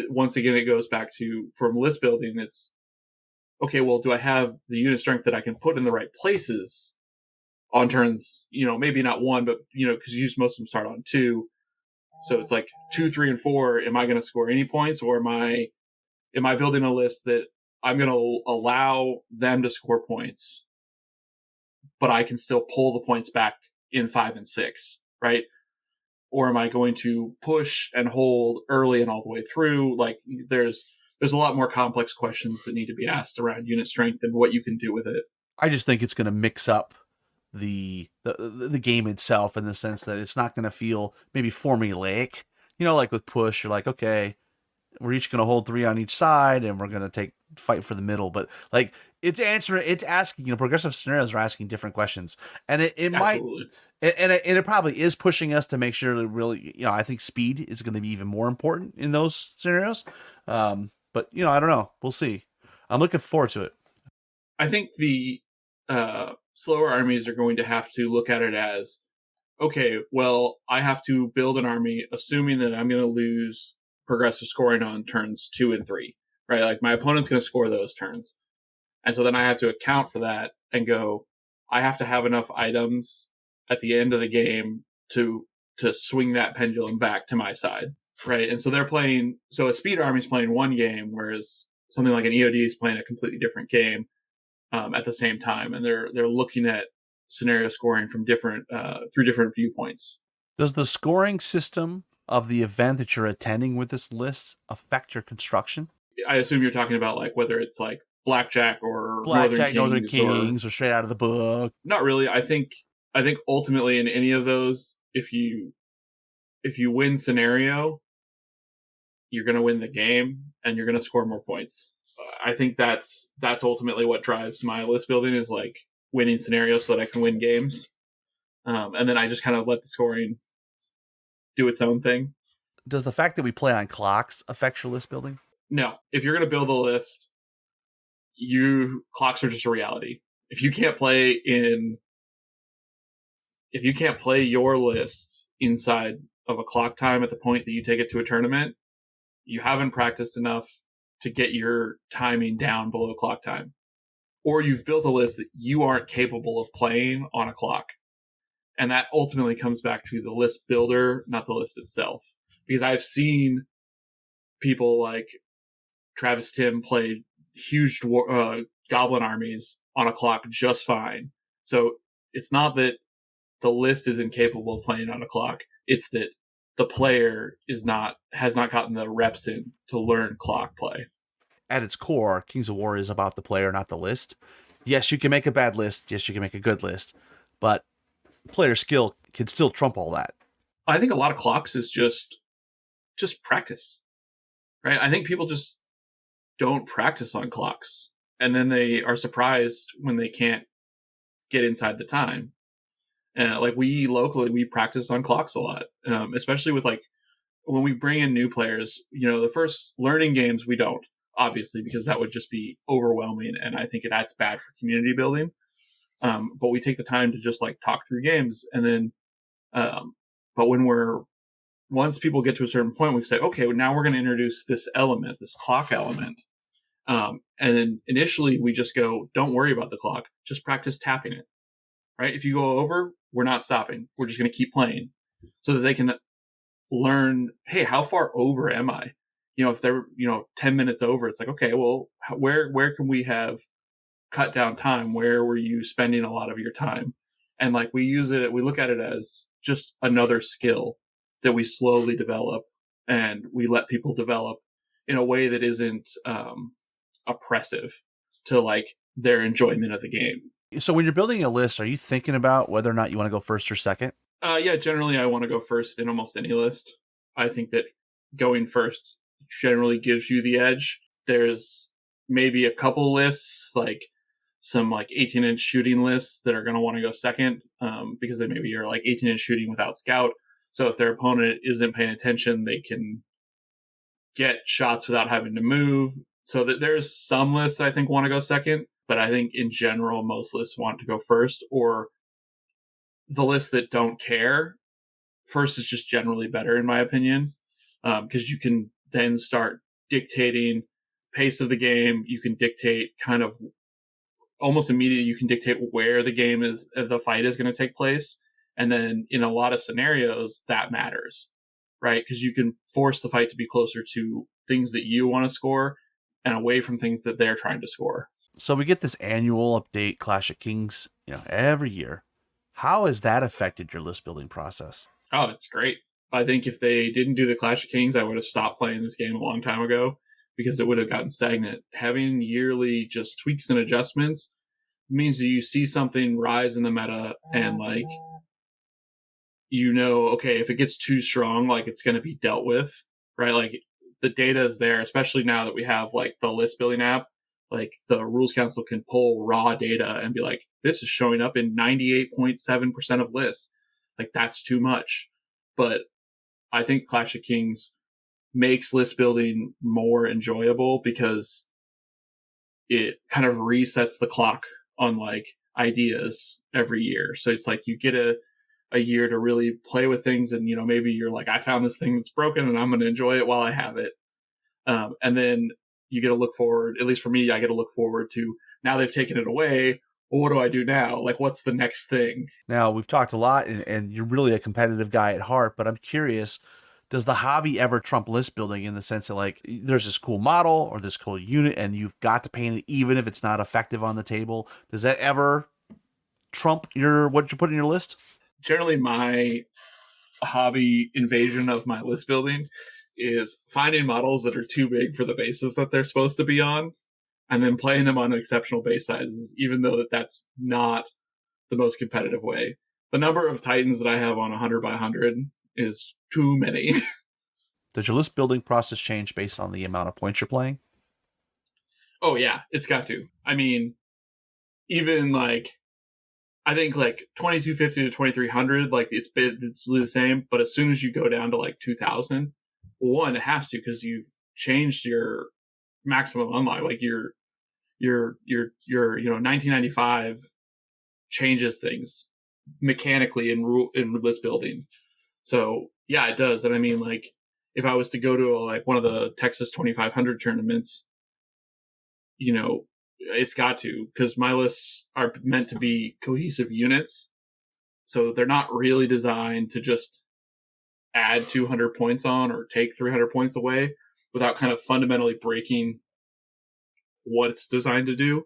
once again, it goes back to, from list building, it's okay, well, do I have the unit strength that I can put in the right places on turns, maybe not 1, but, because most of them start on 2. So it's like 2, 3, and 4. Am I going to score any points, or am I building a list that I'm going to allow them to score points, but I can still pull the points back in 5 and 6, right? Or am I going to push and hold early and all the way through? Like there's a lot more complex questions that need to be asked around unit strength and what you can do with it. I just think it's going to mix up the game itself in the sense that it's not going to feel maybe formulaic. You know, like with push, you're like, okay, we're each going to hold 3 on each side and we're going to fight for the middle. But like it's asking, progressive scenarios are asking different questions, and it might, and it probably is pushing us to make sure that really, I think speed is going to be even more important in those scenarios. But I don't know. We'll see. I'm looking forward to it. I think the slower armies are going to have to look at it as, okay, well, I have to build an army assuming that I'm going to lose progressive scoring on turns 2 and 3, right? Like my opponent's going to score those turns. And so then I have to account for that and go, I have to have enough items at the end of the game to swing that pendulum back to my side, right? And so so a speed army is playing one game, whereas something like an EOD is playing a completely different game at the same time. And they're looking at scenario scoring from through different viewpoints. Does the scoring system of the event that you're attending with this list affect your construction? I assume you're talking about like whether it's like Blackjack or Northern Kings or straight out of the book. Not really. I think ultimately in any of those, if you win scenario, you're going to win the game and you're going to score more points. I think that's ultimately what drives my list building, is like winning scenarios so that I can win games. And then I just kind of let the scoring do its own thing. Does the fact that we play on clocks affect your list building? No. If you're going to build a list, clocks are just a reality. If you can't play your list inside of a clock time at the point that you take it to a tournament, you haven't practiced enough to get your timing down below clock time. Or you've built a list that you aren't capable of playing on a clock. And that ultimately comes back to the list builder, not the list itself. Because I've seen people like Travis Tim play huge goblin armies on a clock just fine. So it's not that the list is incapable of playing on a clock. It's that the player has not gotten the reps in to learn clock play. At its core, Kings of War is about the player, not the list. Yes, you can make a bad list. Yes, you can make a good list. But player skill can still trump all that. I think a lot of clocks is just practice, right? I think people just don't practice on clocks, and then they are surprised when they can't get inside the time. And like we practice on clocks a lot, especially with like when we bring in new players. The first learning games we don't, obviously, because that would just be overwhelming, and I think that's bad for community building. But we take the time to just like talk through games, and then, but once people get to a certain point, we say, okay, well, now we're going to introduce this element, this clock element. And then initially we just go, don't worry about the clock, just practice tapping it, right? If you go over, we're not stopping. We're just going to keep playing so that they can learn, hey, how far over am I? If they're, 10 minutes over, it's like, okay, well, where can we have cut down time? Where were you spending a lot of your time? And like we look at it as just another skill that we slowly develop, and we let people develop in a way that isn't oppressive to like their enjoyment of the game. So when you're building a list, are you thinking about whether or not you want to go first or second? Yeah, generally I want to go first in almost any list. I think that going first generally gives you the edge. There's maybe a couple lists, like some like 18-inch shooting lists, that are going to want to go second because they maybe are like 18-inch shooting without scout. So if their opponent isn't paying attention, they can get shots without having to move. So that there's some lists that I think want to go second, but I think in general, most lists want to go first, or the lists that don't care. First is just generally better, in my opinion, because you can then start dictating pace of the game. You can dictate kind of almost immediately, you can dictate where the fight is going to take place. And then in a lot of scenarios, that matters, right? Because you can force the fight to be closer to things that you want to score and away from things that they're trying to score. So we get this annual update, Clash of Kings, every year. How has that affected your list building process? Oh, it's great. I think if they didn't do the Clash of Kings, I would have stopped playing this game a long time ago because it would have gotten stagnant. Having yearly just tweaks and adjustments means that you see something rise in the meta and like okay, if it gets too strong, like it's going to be dealt with, right? Like the data is there, especially now that we have like the list building app. Like the rules council can pull raw data and be like, this is showing up in 98.7% of lists. Like that's too much. But I think Clash of Kings makes list building more enjoyable because it kind of resets the clock on like ideas every year. So it's like you get a year to really play with things, and maybe you're like, I found this thing that's broken and I'm going to enjoy it while I have it. And then you get to look forward, at least for me, I get to look forward to, now they've taken it away, well, what do I do now? Like, what's the next thing? Now, we've talked a lot, and you're really a competitive guy at heart, but I'm curious, does the hobby ever trump list building in the sense that, like, there's this cool model or this cool unit, and you've got to paint it even if it's not effective on the table? Does that ever trump what you put in your list? Generally, my hobby invasion of my list building is finding models that are too big for the bases that they're supposed to be on, and then playing them on exceptional base sizes, even though that's not the most competitive way. The number of Titans that I have on 100 by 100 is too many. Does your list building process change based on the amount of points you're playing? Oh yeah, it's got to. I mean, even like, I think like 2250 to 2300, like it's the same. But as soon as you go down to like 2000, one, it has to, because you've changed your maximum unlock. Like your 1995 changes things mechanically in list building. So yeah, it does. And I mean, like, if I was to go to like one of the Texas 2500 tournaments, it's got to, because my lists are meant to be cohesive units. So they're not really designed to just add 200 points on or take 300 points away without kind of fundamentally breaking what it's designed to do.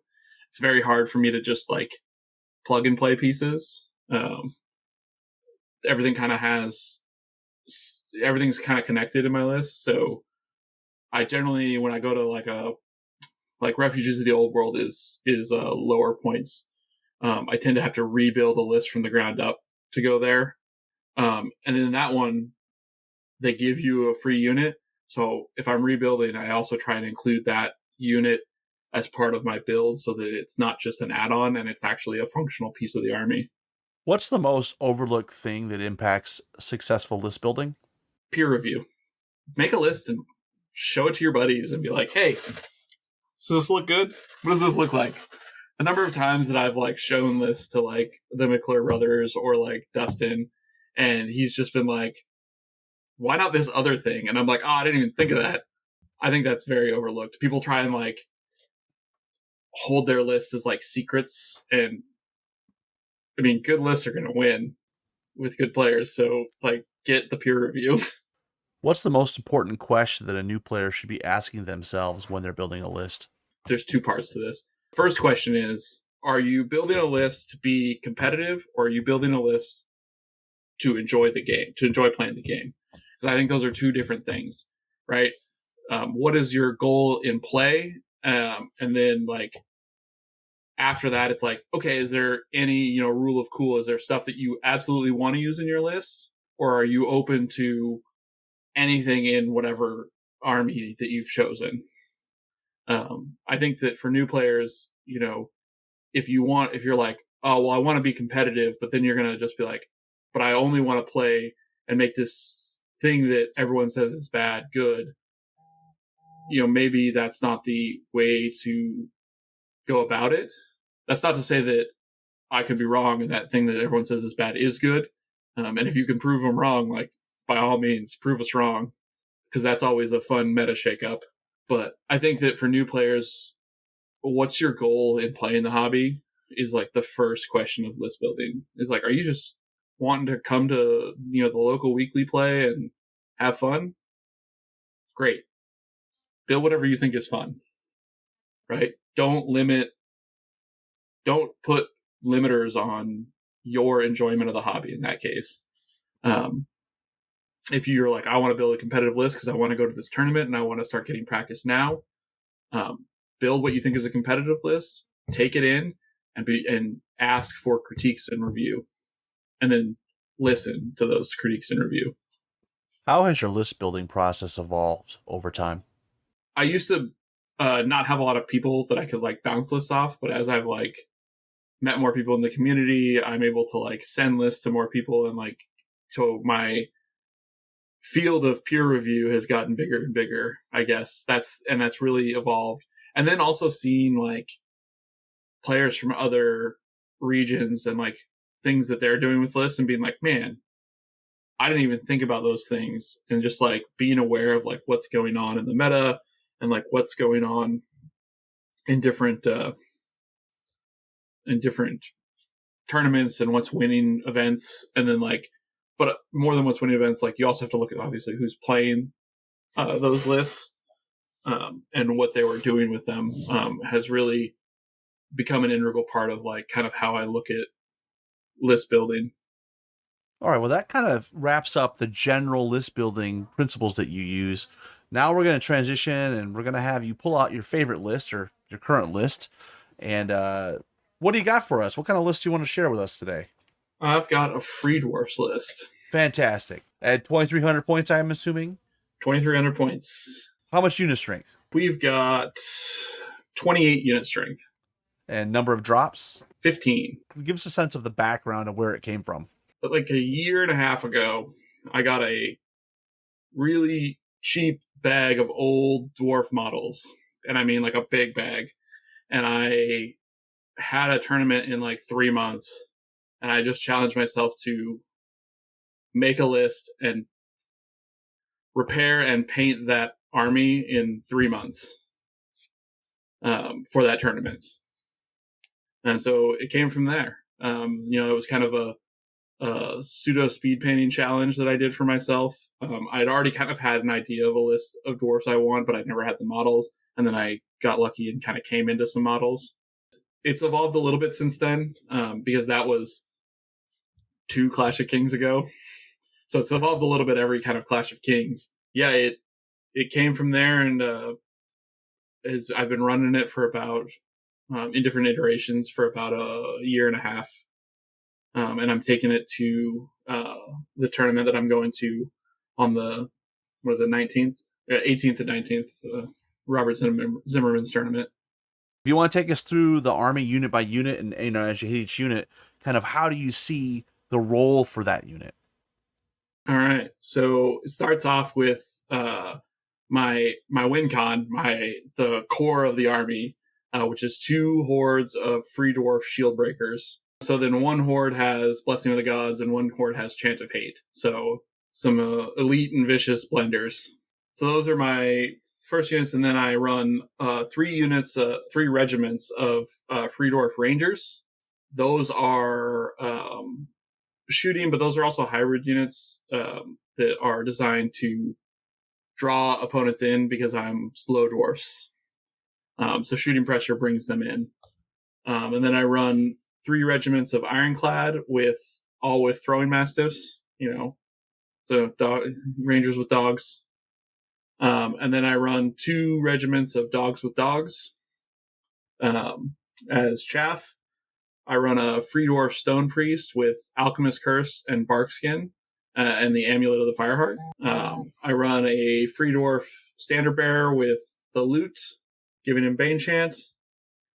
It's very hard for me to just like plug and play pieces. Everything's kind of connected in my list. So I generally, when I go to like Refugees of the Old World is lower points. I tend to have to rebuild a list from the ground up to go there. And then that one, they give you a free unit. So if I'm rebuilding, I also try and include that unit as part of my build so that it's not just an add-on and it's actually a functional piece of the army. What's the most overlooked thing that impacts successful list building? Peer review. Make a list and show it to your buddies and be like, hey, does this look good? What does this look like? A number of times that I've like shown this to like the McClure brothers or like Dustin, and he's just been like, why not this other thing? And I'm like, oh, I didn't even think of that. I think that's very overlooked. People try and like hold their lists as like secrets, and I mean, good lists are going to win with good players. So like, get the peer review. What's the most important question that a new player should be asking themselves when they're building a list? There's two parts to this. First question is, are you building a list to be competitive, or are you building a list to enjoy the game, to enjoy playing the game? Because I think those are two different things, right? What is your goal in play? And then like after that, it's like, okay, is there any, rule of cool? Is there stuff that you absolutely want to use in your list? Or are you open to anything in whatever army that you've chosen? I think that for new players, if you're like, oh, well, I want to be competitive, but then you're going to just be like, but I only want to play and make this thing that everyone says is bad good. Maybe that's not the way to go about it. That's not to say that I could be wrong and that thing that everyone says is bad is good. And if you can prove them wrong, like, by all means, prove us wrong, because that's always a fun meta shakeup. But I think that for new players, what's your goal in playing the hobby is like the first question of list building. Is like, are you just wanting to come to, the local weekly play and have fun? Great. Build whatever you think is fun, right? Don't put limiters on your enjoyment of the hobby in that case. If you're like, I want to build a competitive list because I want to go to this tournament and I want to start getting practice now, build what you think is a competitive list, take it in, and ask for critiques and review, and then listen to those critiques and review. How has your list building process evolved over time? I used to not have a lot of people that I could like bounce lists off, but as I've like met more people in the community, I'm able to like send lists to more people, and like so my field of peer review has gotten bigger and bigger, I guess. That's really evolved. And then also seeing like players from other regions and like things that they're doing with lists and being like, man, I didn't even think about those things, and just like being aware of like what's going on in the meta and like what's going on in different tournaments and what's winning events. And then like, but more than what's winning events, like you also have to look at obviously who's playing those lists, and what they were doing with them has really become an integral part of like kind of how I look at list building. All right, well, that kind of wraps up the general list building principles that you use. Now we're going to transition, and we're going to have you pull out your favorite list or your current list. And what do you got for us? What kind of list do you want to share with us today? I've got a Free Dwarfs list. Fantastic. At 2,300 points, I'm assuming? 2,300 points. How much unit strength? We've got 28 unit strength. And number of drops? 15. Give us a sense of the background of where it came from. But like a year and a half ago, I got a really cheap bag of old dwarf models. And I mean like a big bag. And I had a tournament in like 3 months. And I just challenged myself to make a list and repair and paint that army in 3 months for that tournament. And so it came from there. It was kind of a pseudo speed painting challenge that I did for myself. I'd already kind of had an idea of a list of dwarfs I want, but I'd never had the models. And then I got lucky and kind of came into some models. It's evolved a little bit since then, because that was 2 Clash of Kings ago. So it's evolved a little bit every kind of Clash of Kings. Yeah, it came from there, and I've been running it for about, in different iterations, for about a year and a half. And I'm taking it to the tournament that I'm going to on the 19th, 18th and 19th, Robert Zimmerman's tournament. If you want to take us through the army unit by unit, and as you hit each unit, kind of how do you see the role for that unit? All right, so it starts off with my win con, the core of the army, which is 2 hordes of Free Dwarf shield breakers. So then 1 horde has Blessing of the Gods and 1 horde has Chant of Hate. So some elite and vicious blenders. So those are my first units, and then I run 3 regiments of Free Dwarf Rangers. Those are shooting, but those are also hybrid units that are designed to draw opponents in because I'm slow dwarfs. So shooting pressure brings them in. And then I run 3 regiments of Ironclad with throwing mastiffs, so Rangers with dogs. And then I run 2 regiments of dogs with dogs as chaff. I run a Free Dwarf Stone Priest with Alchemist Curse and Barkskin and the Amulet of the Fireheart. I run a Free Dwarf Standard Bearer with the Loot, giving him Bane Chant.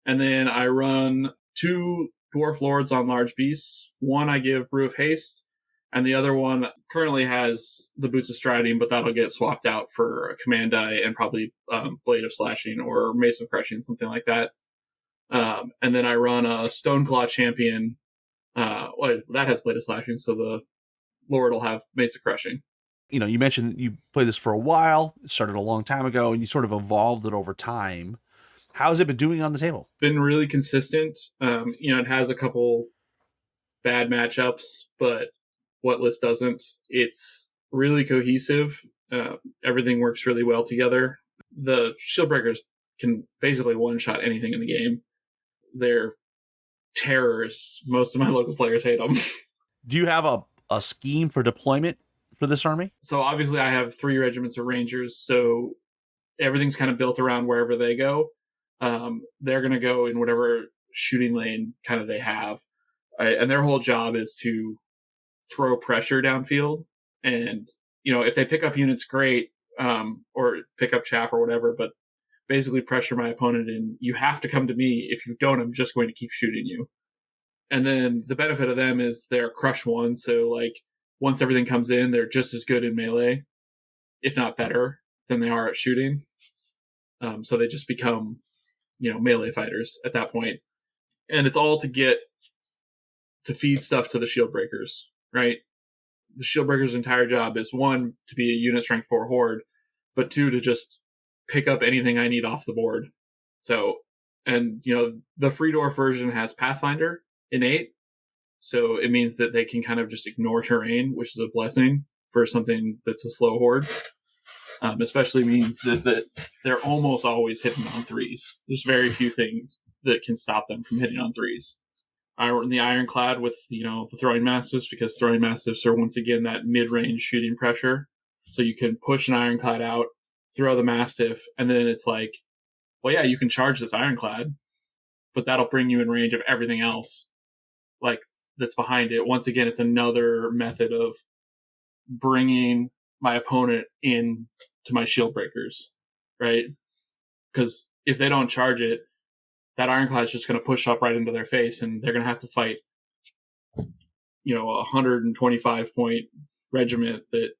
And then I run 2 Dwarf Lords on Large Beasts. One I give Brew of Haste, and the other one currently has the Boots of Striding, but that'll get swapped out for a Command Die and probably Blade of Slashing or Mace of Crushing, something like that. And then I run a Stoneclaw Champion. That has Blade of Slashing, so the Lord will have Mace of Crushing. You mentioned you played this for a while. It started a long time ago, and you sort of evolved it over time. How's it been doing on the table? Been really consistent. It has a couple bad matchups, but what list doesn't? It's really cohesive. Everything works really well together. The shield breakers can basically one-shot anything in the game. They're terrors. Most of my local players hate them. Do you have a scheme for deployment for this army? So obviously I have 3 regiments of Rangers, so everything's kind of built around wherever they go. They're going to go in whatever shooting lane kind of they have. Right? And their whole job is to throw pressure downfield. And, if they pick up units, great, or pick up chaff or whatever, but basically pressure my opponent, and you have to come to me. If you don't, I'm just going to keep shooting you. And then the benefit of them is they're crush one. So like once everything comes in, they're just as good in melee, if not better than they are at shooting. So they just become, melee fighters at that point. And it's all to feed stuff to the shield breakers, right? The shield breakers' entire job is 1, to be a unit strength 4 horde, but 2, to just pick up anything I need off the board. So, and the free dwarf version has Pathfinder innate, so it means that they can kind of just ignore terrain, which is a blessing for something that's a slow horde. Especially means that they're almost always hitting on 3s. There's very few things that can stop them from hitting on 3s. The Ironclad with the throwing mastiffs, because throwing mastiffs are once again that mid-range shooting pressure. So you can push an Ironclad out, throw the mastiff, and then it's like, well, yeah, you can charge this Ironclad, but that'll bring you in range of everything else, like that's behind it. Once again, it's another method of bringing my opponent in to my shield breakers, right? Because if they don't charge it, that Ironclad is just going to push up right into their face, and they're going to have to fight, a 125 point regiment that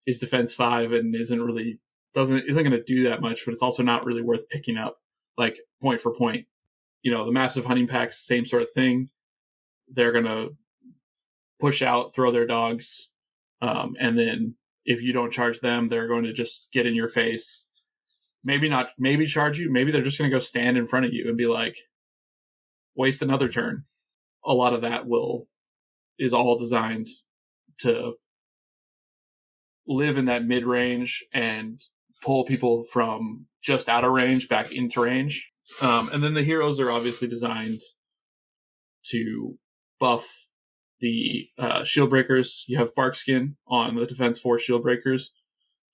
is defense 5 and isn't going to do that much, but it's also not really worth picking up, like point for point. The massive hunting packs, same sort of thing. They're going to push out, throw their dogs, and then if you don't charge them, they're going to just get in your face. Maybe charge you. Maybe they're just going to go stand in front of you and be like, waste another turn. A lot of that is all designed to live in that mid-range and pull people from just out of range back into range. And then the heroes are obviously designed to buff the shield breakers. You have Barkskin on the defense 4 shield breakers,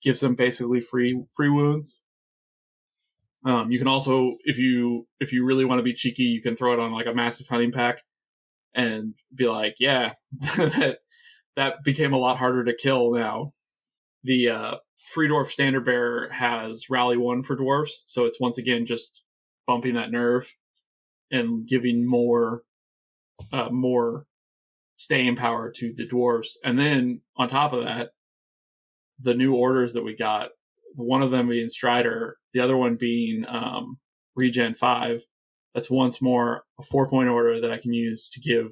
gives them basically free wounds. You can also, if you really want to be cheeky, you can throw it on like a massive hunting pack and be like, yeah, that became a lot harder to kill now. The free dwarf standard bearer has rally 1 for dwarfs, so it's once again just bumping that nerve and giving more staying power to the dwarves. And then on top of that, the new orders that we got, one of them being Strider, the other one being Regen 5. That's once more a 4-point order that I can use to give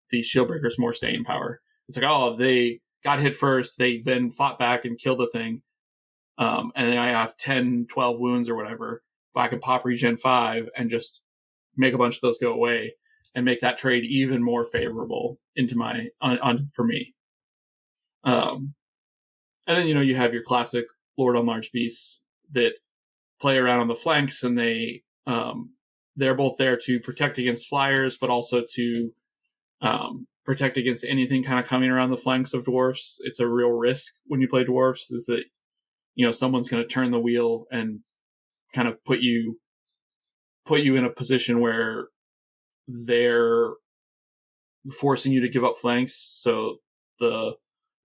the Shieldbreakers more staying power. It's like, oh, they got hit first, they then fought back and killed the thing, and then I have 10, 12 wounds or whatever, but I can pop Regen 5 and just make a bunch of those go away and make that trade even more favorable into for me. And then, you have your classic Lord on Large Beasts that play around on the flanks, and they're both there to protect against flyers, but also to protect against anything kind of coming around the flanks of dwarfs. It's a real risk when you play dwarfs, is that someone's going to turn the wheel and kind of put you in a position where they're forcing you to give up flanks. So the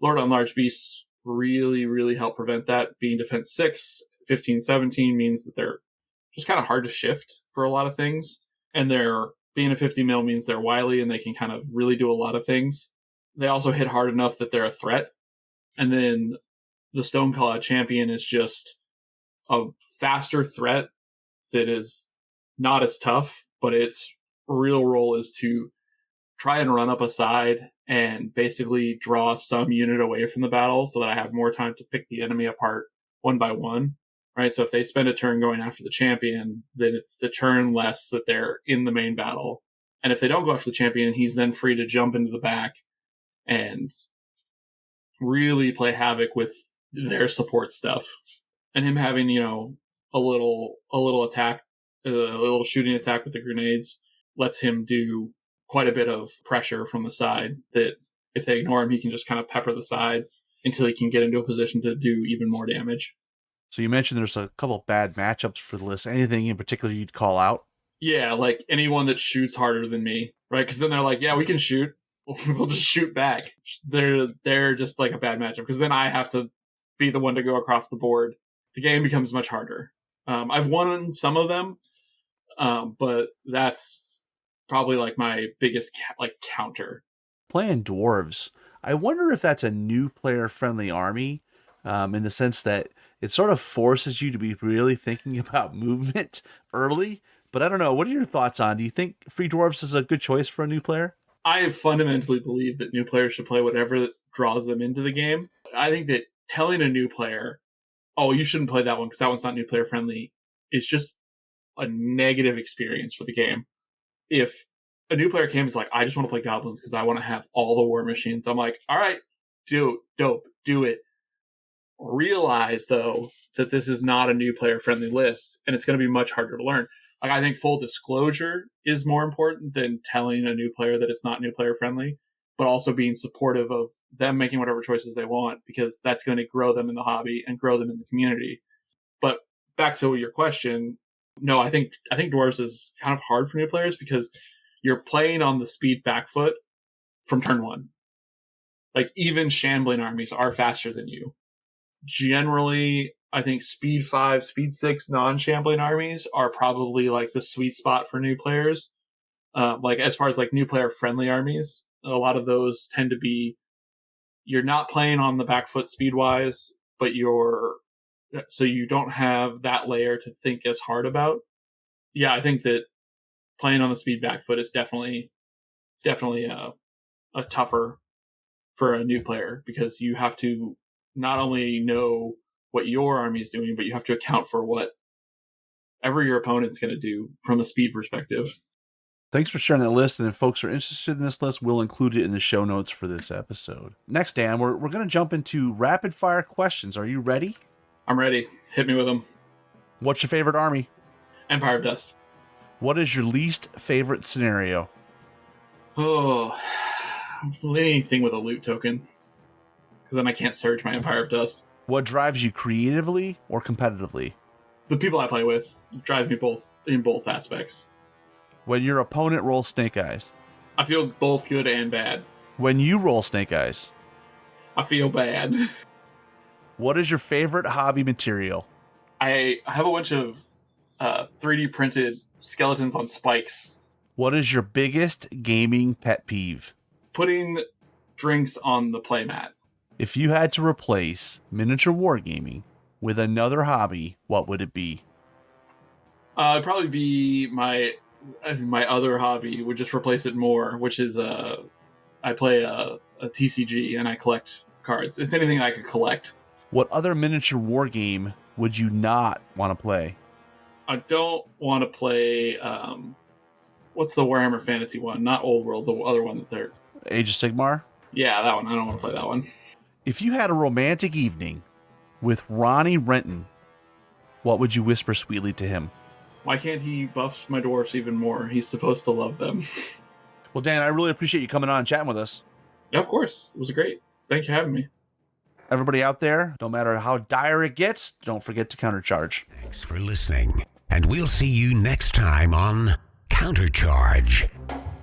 Lord on Large Beasts really, really help prevent that. Being defense 6, 15, 17 means that they're just kind of hard to shift for a lot of things. And they're being a 50 mil means they're wily and they can kind of really do a lot of things. They also hit hard enough that they're a threat. And then the Stoneclaw champion is just a faster threat that is not as tough, but its real role is to try and run up a side and basically draw some unit away from the battle so that I have more time to pick the enemy apart one by one, right? So if they spend a turn going after the champion, then it's a turn less that they're in the main battle. And if they don't go after the champion, he's then free to jump into the back and really play havoc with their support stuff. And him having, a little attack, a little shooting attack with the grenades, lets him do quite a bit of pressure from the side that if they ignore him, he can just kind of pepper the side until he can get into a position to do even more damage. So you mentioned there's a couple of bad matchups for the list. Anything in particular you'd call out? Yeah, like anyone that shoots harder than me, right? Because then they're like, yeah, we can shoot. We'll just shoot back. They're just like a bad matchup because then I have to be the one to go across the board. The game becomes much harder. I've won some of them, but that's probably like my biggest counter. Playing dwarves, I wonder if that's a new player-friendly army, in the sense that it sort of forces you to be really thinking about movement early. But I don't know. What are your thoughts on? Do you think Free Dwarves is a good choice for a new player? I fundamentally believe that new players should play whatever draws them into the game. I think that telling a new player, oh, you shouldn't play that one because that one's not new player friendly, is just a negative experience for the game. If a new player came and is like, I just want to play goblins because I want to have all the war machines, I'm like, all right, do it. Realize, though, that this is not a new player friendly list and it's going to be much harder to learn. Like, I think full disclosure is more important than telling a new player that it's not new player friendly, but also being supportive of them making whatever choices they want, because that's going to grow them in the hobby and grow them in the community. But back to your question, no, I think Dwarves is kind of hard for new players because you're playing on the speed back foot from turn one. Like, even shambling armies are faster than you. Generally, I think speed 5, speed 6 non-shambling armies are probably like the sweet spot for new players. Like as far as like new player friendly armies, a lot of those tend to be, you're not playing on the back foot speed wise, but so you don't have that layer to think as hard about. Yeah, I think that playing on the speed back foot is definitely a tougher for a new player, because you have to not only know what your army is doing, but you have to account for whatever your opponent's going to do from a speed perspective. Thanks for sharing that list, and if folks are interested in this list, we'll include it in the show notes for this episode. Next, Dan, we're going to jump into rapid fire questions. Are you ready? I'm ready. Hit me with them. What's your favorite army? Empire of Dust. What is your least favorite scenario? Oh, anything with a loot token, because then I can't search my Empire of Dust. What drives you creatively or competitively? The people I play with drive me both in both aspects. When your opponent rolls snake eyes? I feel both good and bad. When you roll snake eyes? I feel bad. What is your favorite hobby material? I have a bunch of 3D printed skeletons on spikes. What is your biggest gaming pet peeve? Putting drinks on the playmat. If you had to replace miniature wargaming with another hobby, what would it be? It'd probably be my other hobby. Would just replace it more, which is I play a TCG and I collect cards. It's anything I could collect. What other miniature wargame would you not want to play? I don't want to play. What's the Warhammer Fantasy one? Not Old World. The other one that they're Age of Sigmar? Yeah, that one. I don't want to play that one. If you had a romantic evening with Ronnie Renton, what would you whisper sweetly to him? Why can't he buff my dwarfs even more? He's supposed to love them. Well, Dan, I really appreciate you coming on and chatting with us. Yeah, of course. It was great. Thanks for having me. Everybody out there, no matter how dire it gets, don't forget to countercharge. Thanks for listening, and we'll see you next time on Countercharge.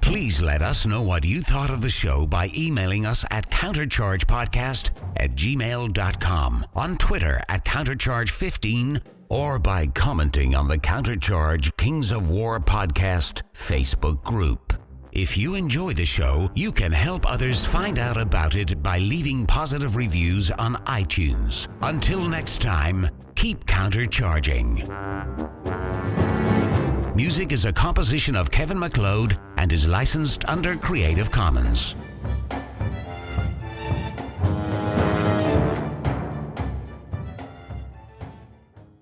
Please let us know what you thought of the show by emailing us at counterchargepodcast@gmail.com, on Twitter @countercharge15, or by commenting on the Countercharge Kings of War podcast Facebook group. If you enjoy the show, you can help others find out about it by leaving positive reviews on iTunes. Until next time, keep countercharging. Music is a composition of Kevin MacLeod and is licensed under Creative Commons.